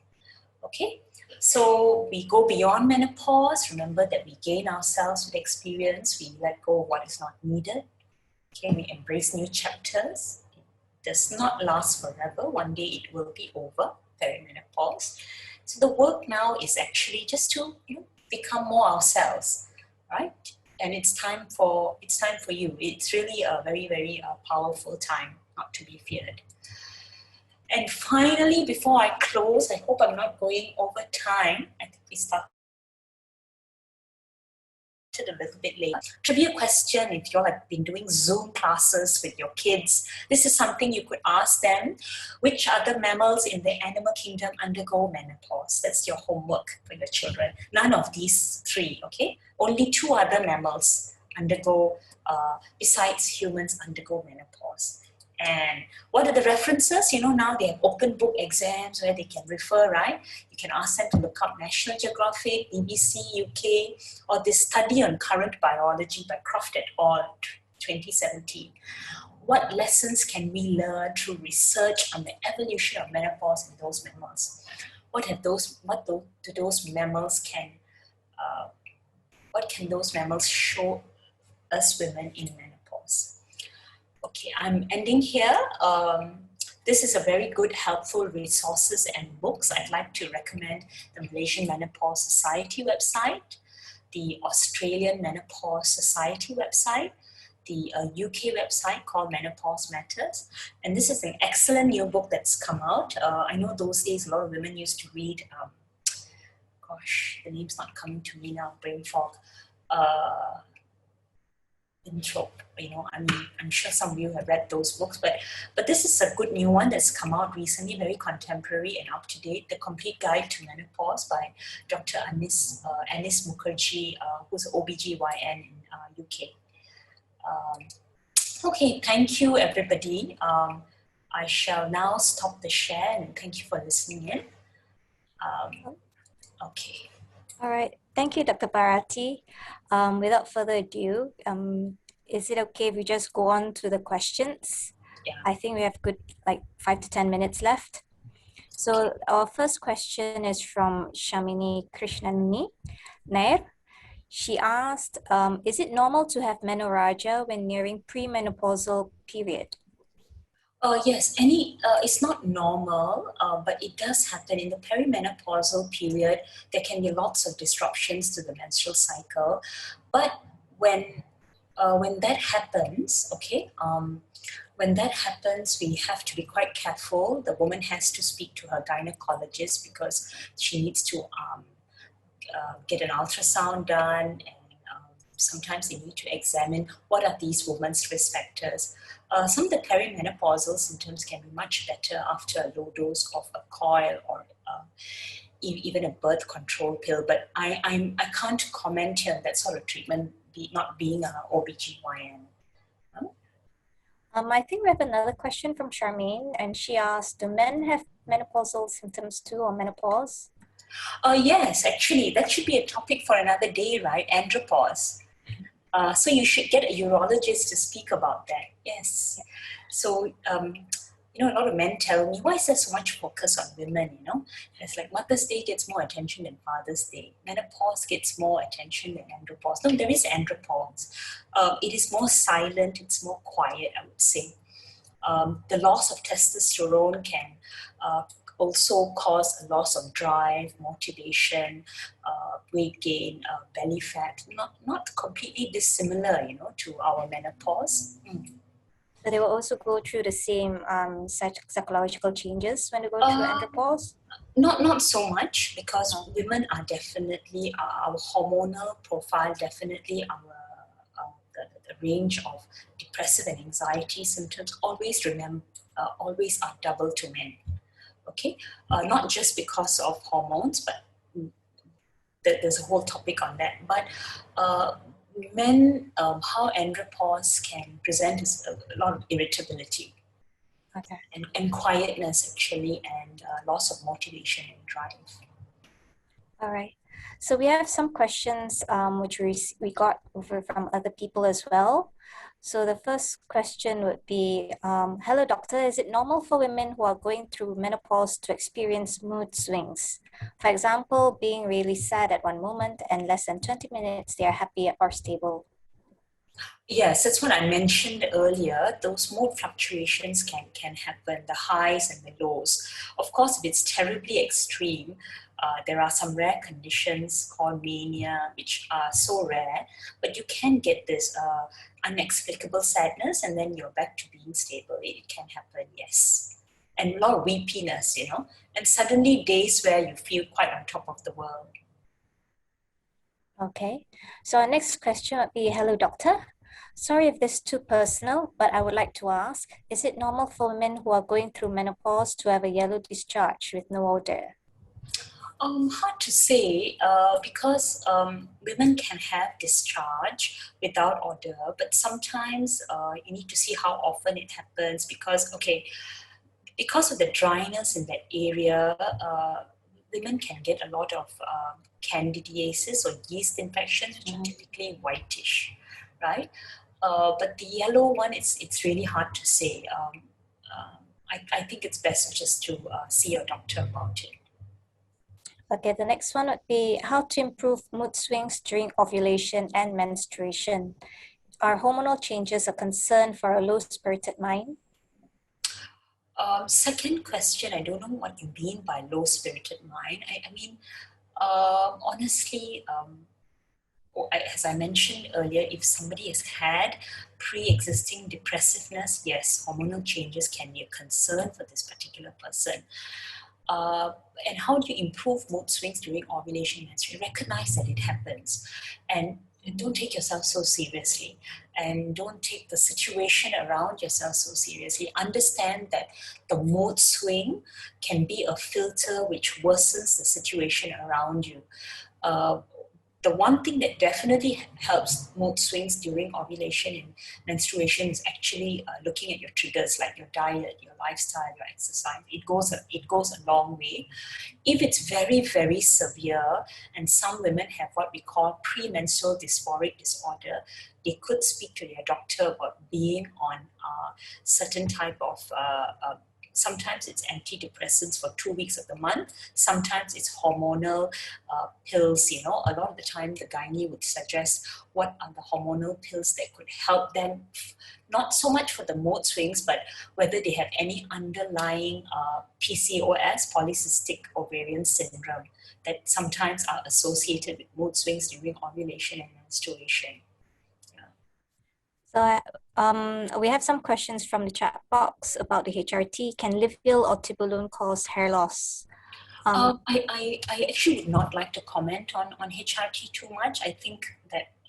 Okay, so we go beyond menopause. Remember that we gain ourselves with experience, we let go of what is not needed. Okay, we embrace new chapters. It does not last forever. One day it will be over, perimenopause. So the work now is actually just to become more ourselves, right? And it's time for you. It's really a very, very powerful time, not to be feared. And finally, before I close, I hope I'm not going over time. I think we started a little bit later. Trivia question: if you're been doing Zoom classes with your kids, this is something you could ask them. Which other mammals in the animal kingdom undergo menopause? That's your homework for your children. None of these three, okay? Only two other mammals undergo, besides humans, undergo menopause. And what are the references? Now they have open book exams where they can refer, right? You can ask them to look up National Geographic, BBC, UK, or this study on current biology by Croft et al. 2017. what lessons can we learn through research on the evolution of menopause in those mammals? What can those mammals show us women in menopause? Okay, I'm ending here. This is a very good, helpful resources and books. I'd like to recommend the Malaysian Menopause Society website, the Australian Menopause Society website, the UK website called Menopause Matters. And this is an excellent new book that's come out. I know those days a lot of women used to read, gosh, the name's not coming to me now, brain fog. Intro, I'm sure some of you have read those books, but this is a good new one that's come out recently, very contemporary and up to date. The Complete Guide to Menopause by Dr. Anis Mukherjee, who's an OBGYN in UK. Okay, thank you everybody. I shall now stop the share and thank you for listening in. Okay. All right. Thank you, Dr. Bharathi. Without further ado, is it okay if we just go on to the questions? Yeah. I think we have good 5 to 10 minutes left. So our first question is from Shamini Krishnani Nair. She asked, is it normal to have menorrhagia when nearing premenopausal period? Yes, it's not normal, but it does happen in the perimenopausal period. There can be lots of disruptions to the menstrual cycle, but when that happens, when that happens, we have to be quite careful. The woman has to speak to her gynecologist because she needs to get an ultrasound done, and sometimes they need to examine what are these women's risk factors. Some of the perimenopausal symptoms can be much better after a low dose of a coil or even a birth control pill, but I can't comment here on that sort of treatment, not being an OBGYN. I think we have another question from Charmaine, and she asked, do men have menopausal symptoms too, or menopause? Yes, actually, that should be a topic for another day, right? Andropause. So you should get a urologist to speak about that. Yes. So, a lot of men tell me, why is there so much focus on women, It's like Mother's Day gets more attention than Father's Day. Menopause gets more attention than andropause. No, there is andropause. It is more silent, it's more quiet, I would say. The loss of testosterone can also cause a loss of drive, motivation, weight gain, belly fat, not completely dissimilar, to our menopause. So they will also go through the same psychological changes when they go through andropause? Not so much, because women are definitely, our hormonal profile, definitely the range of depressive and anxiety symptoms always are double to men. Okay, not just because of hormones, but there's a whole topic on that. But men, how andropause can present is a lot of irritability, okay, and quietness actually, and loss of motivation and drive. All right. So we have some questions which we got over from other people as well. So the first question would be, hello doctor, is it normal for women who are going through menopause to experience mood swings? For example, being really sad at one moment and less than 20 minutes, they are happy or stable. Yes, that's what I mentioned earlier. Those mood fluctuations can happen, the highs and the lows. Of course, if it's terribly extreme, there are some rare conditions called mania, which are so rare, but you can get this unexplicable sadness and then you're back to being stable. It can happen, yes. And a lot of weepiness, and suddenly days where you feel quite on top of the world. Okay, so our next question would be, hello doctor. Sorry if this is too personal, but I would like to ask, is it normal for women who are going through menopause to have a yellow discharge with no odor? Hard to say, because women can have discharge without odor, but sometimes you need to see how often it happens, because of the dryness in that area, women can get a lot of candidiasis or yeast infections, which are typically whitish, right? But the yellow one, it's really hard to say. I think it's best just to see your doctor about it. Okay, the next one would be how to improve mood swings during ovulation and menstruation. Are hormonal changes a concern for a low-spirited mind? Second question, I don't know what you mean by low-spirited mind. I mean, honestly, as I mentioned earlier, if somebody has had pre-existing depressiveness, yes, hormonal changes can be a concern for this particular person. And how do you improve mood swings during ovulation and menstruation? Recognize that it happens, and don't take yourself so seriously, and don't take the situation around yourself so seriously. Understand that the mood swing can be a filter which worsens the situation around you. The one thing that definitely helps mood swings during ovulation and menstruation is actually looking at your triggers, like your diet, your lifestyle, your exercise. It goes a long way. If it's very, very severe, and some women have what we call premenstrual dysphoric disorder, they could speak to their doctor about being on certain type of sometimes it's antidepressants for 2 weeks of the month. Sometimes it's hormonal pills. A lot of the time the gynae would suggest what are the hormonal pills that could help them, not so much for the mood swings, but whether they have any underlying PCOS, polycystic ovarian syndrome, that sometimes are associated with mood swings during ovulation and menstruation. So we have some questions from the chat box about the HRT. Can Livil or Tibolone cause hair loss? I actually would not like to comment on HRT too much. I think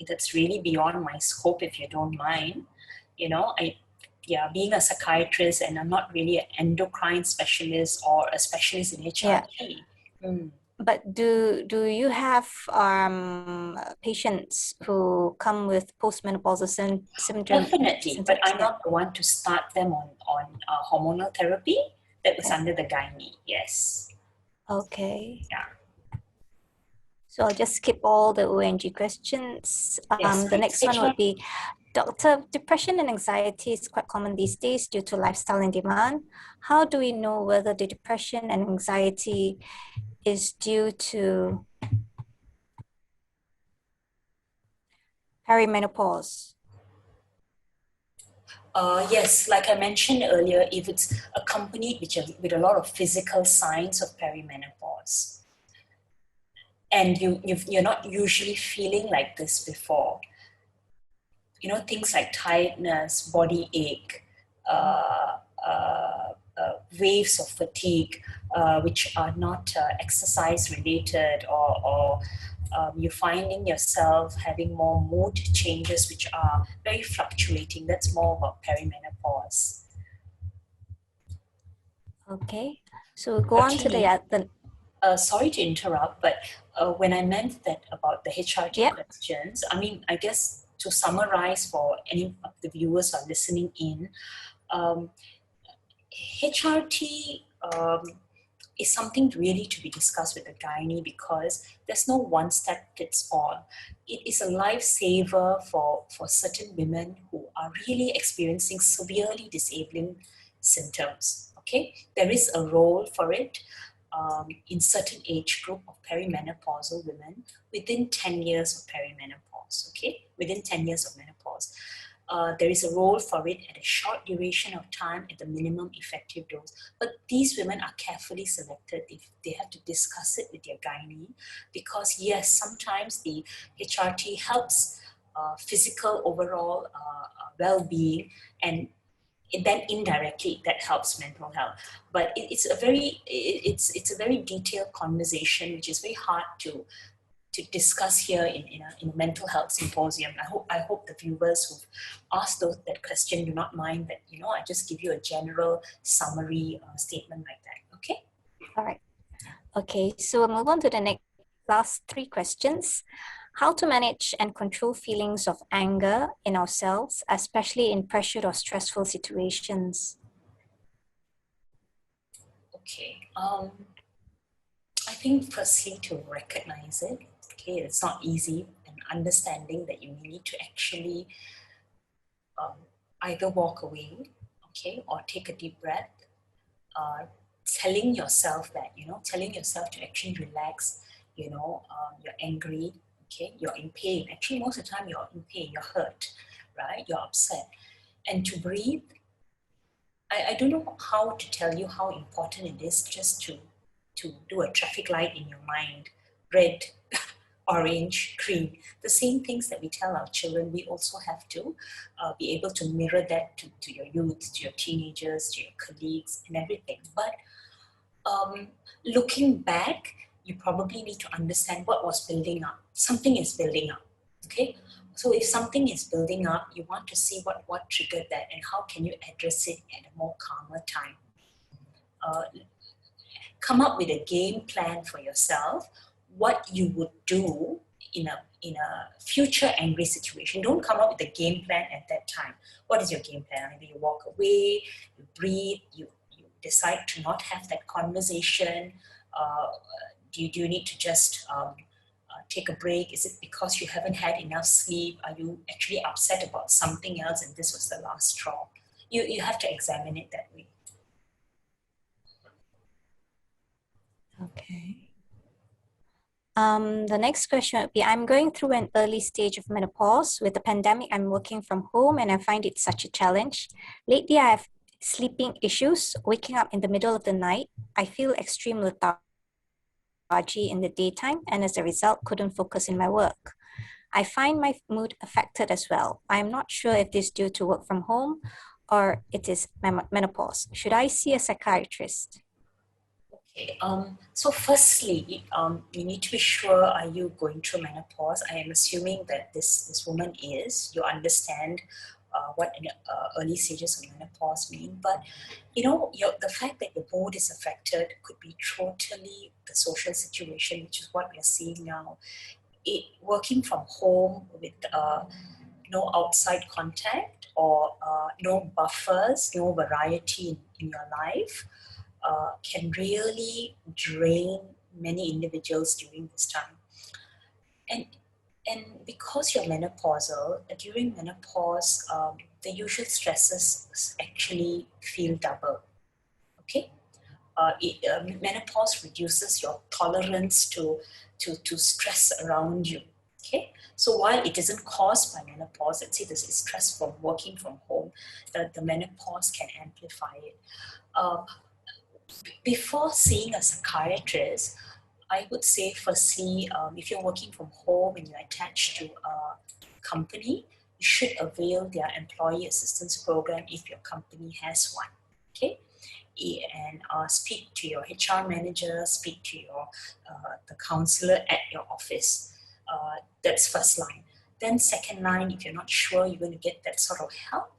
that's really beyond my scope, if you don't mind. Being a psychiatrist, and I'm not really an endocrine specialist or a specialist in HRT. Yeah. But do you have patients who come with postmenopausal symptoms? Definitely, but I'm not the one to start them on hormonal therapy. That was under the gynae, yes. Okay. Yeah. So I'll just skip all the ONG questions. Yes, the next one would be, Doctor, depression and anxiety is quite common these days due to lifestyle and demand. How do we know whether the depression and anxiety is due to perimenopause? Yes, like I mentioned earlier, if it's accompanied with a lot of physical signs of perimenopause, and you're not usually feeling like this before, things like tiredness, body ache, waves of fatigue, which are not exercise related, or you're finding yourself having more mood changes which are very fluctuating. That's more about perimenopause. Okay, so go on to the sorry to interrupt, but when I meant that about the HRT questions, I mean, I guess to summarize for any of the viewers who are listening in, HRT is something really to be discussed with the gynae, because there's no one step fits all. It is a lifesaver for certain women who are really experiencing severely disabling symptoms. Okay, there is a role for it in certain age group of perimenopausal women within 10 years of perimenopause. Okay, within 10 years of menopause. There is a role for it at a short duration of time at the minimum effective dose. But these women are carefully selected. They have to discuss it with their gynae, because yes, sometimes the HRT helps physical overall well-being, and then indirectly that helps mental health. But it's a very detailed conversation, which is very hard to discuss here in a mental health symposium. I hope the viewers who've asked that question do not mind that, I just give you a general summary statement like that. Okay? All right. Okay, so we'll move on to the last 3 questions. How to manage and control feelings of anger in ourselves, especially in pressured or stressful situations? Okay. I think firstly to recognize it. Okay, it's not easy, and understanding that you need to actually either walk away, okay, or take a deep breath, telling yourself that, telling yourself to actually relax, you're angry, okay, you're in pain. Actually, most of the time you're in pain, you're hurt, right? You're upset. And to breathe, I don't know how to tell you how important it is just to do a traffic light in your mind, red, orange, green. The same things that we tell our children, we also have to be able to mirror that to your youth, to your teenagers, to your colleagues and everything. But looking back, you probably need to understand what was building up. Something is building up, okay? So if something is building up, you want to see what triggered that and how can you address it at a more calmer time. Come up with a game plan for yourself, what you would do in a future angry situation. Don't come up with a game plan at that time. What is your game plan? Maybe you walk away, you breathe, you decide to not have that conversation. Do you need to just take a break? Is it because you haven't had enough sleep? Are you actually upset about something else and this was the last straw? You have to examine it that way. Okay. The next question would be, I'm going through an early stage of menopause. With the pandemic, I'm working from home and I find it such a challenge. Lately, I have sleeping issues, waking up in the middle of the night. I feel extreme lethargy in the daytime and as a result, couldn't focus in my work. I find my mood affected as well. I'm not sure if this is due to work from home or it is menopause. Should I see a psychiatrist? Okay, so firstly, you need to be sure, are you going through menopause? I am assuming that this woman is. You understand what early stages of menopause mean, but the fact that your mood is affected could be totally the social situation, which is what we are seeing now. Working from home with no outside contact or no buffers, no variety in your life, can really drain many individuals during this time. And because you're menopausal, during menopause, the usual stresses actually feel double, okay? Menopause reduces your tolerance to stress around you, okay? So while it isn't caused by menopause, let's say this is stress from working from home, the menopause can amplify it. Before seeing a psychiatrist, I would say firstly, if you're working from home and you're attached to a company, you should avail their employee assistance program if your company has one, okay? And speak to your HR manager, speak to your the counselor at your office. That's first line. Then second line, if you're not sure you're going to get that sort of help,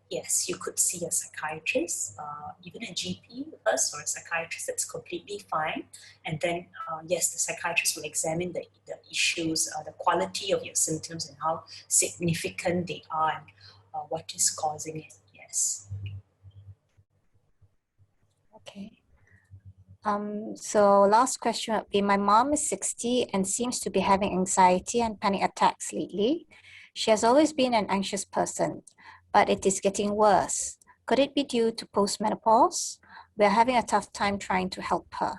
yes, you could see a psychiatrist, even a GP first or a psychiatrist, that's completely fine. And then, yes, the psychiatrist will examine the issues, the quality of your symptoms and how significant they are and what is causing it, yes. Okay. So last question would be, my mom is 60 and seems to be having anxiety and panic attacks lately. She has always been an anxious person, but it is getting worse. Could it be due to postmenopause? We're having a tough time trying to help her.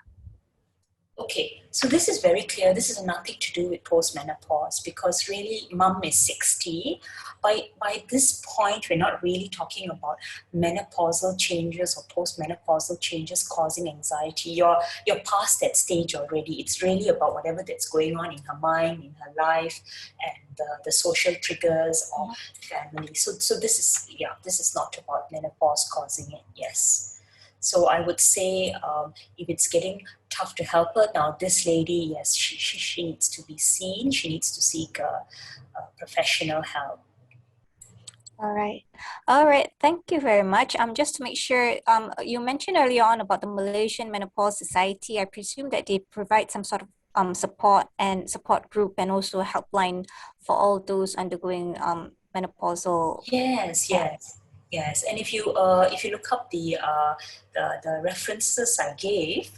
Okay, so this is very clear. This is nothing to do with postmenopause because really mom is 60. By this point, we're not really talking about menopausal changes or postmenopausal changes causing anxiety. You're past that stage already. It's really about whatever that's going on in her mind, in her life, and the social triggers or family. So this is not about menopause causing it, yes. So I would say if it's getting tough to help her, now this lady, yes, she needs to be seen. She needs to seek a professional help. All right. Thank you very much. Just to make sure, you mentioned earlier on about the Malaysian Menopause Society. I presume that they provide some sort of support group and also a helpline for all those undergoing menopausal. Yes. And if you look up the references I gave,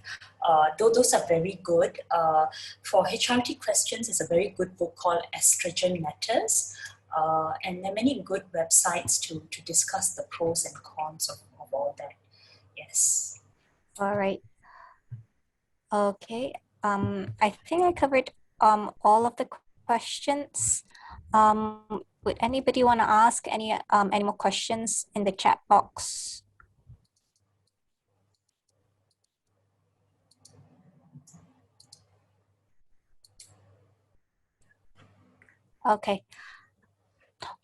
those are very good. For HRT questions, it's a very good book called Estrogen Matters. And there are many good websites to discuss the pros and cons of all that. Yes. All right. Okay. I think I covered all of the questions. Would anybody want to ask any more questions in the chat box? Okay.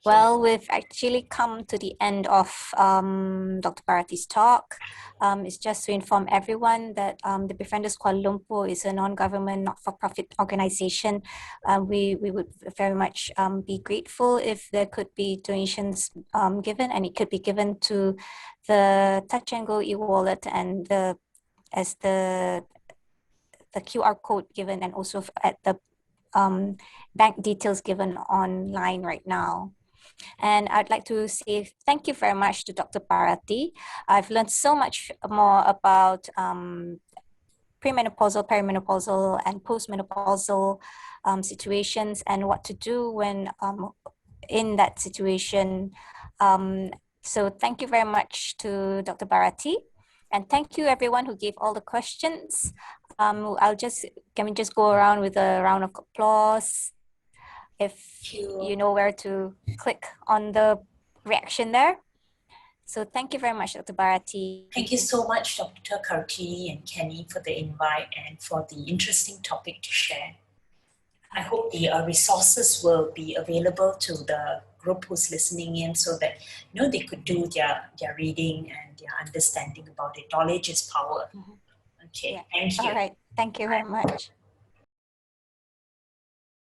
Well, we've actually come to the end of Dr. Bharathi's talk. It's just to inform everyone that the Befrienders Kuala Lumpur is a non-government, not-for-profit organization. We would very much be grateful if there could be donations given, and it could be given to the Touch and Go e-wallet and the QR code given, and also at the bank details given online right now. And I'd like to say thank you very much to Dr. Bharathi. I've learned so much more about premenopausal, perimenopausal, and postmenopausal situations, and what to do when in that situation. So thank you very much to Dr. Bharathi. And thank you everyone who gave all the questions. Can we just go around with a round of applause? If you know where to click on the reaction there. So thank you very much, Dr. Bharathi. Thank you so much, Dr. Kartini and Kenny, for the invite and for the interesting topic to share. I hope the resources will be available to the group who's listening in, so that they could do their reading and their understanding about it. Knowledge is power. Okay, yeah. Thank you. All right, thank you very much.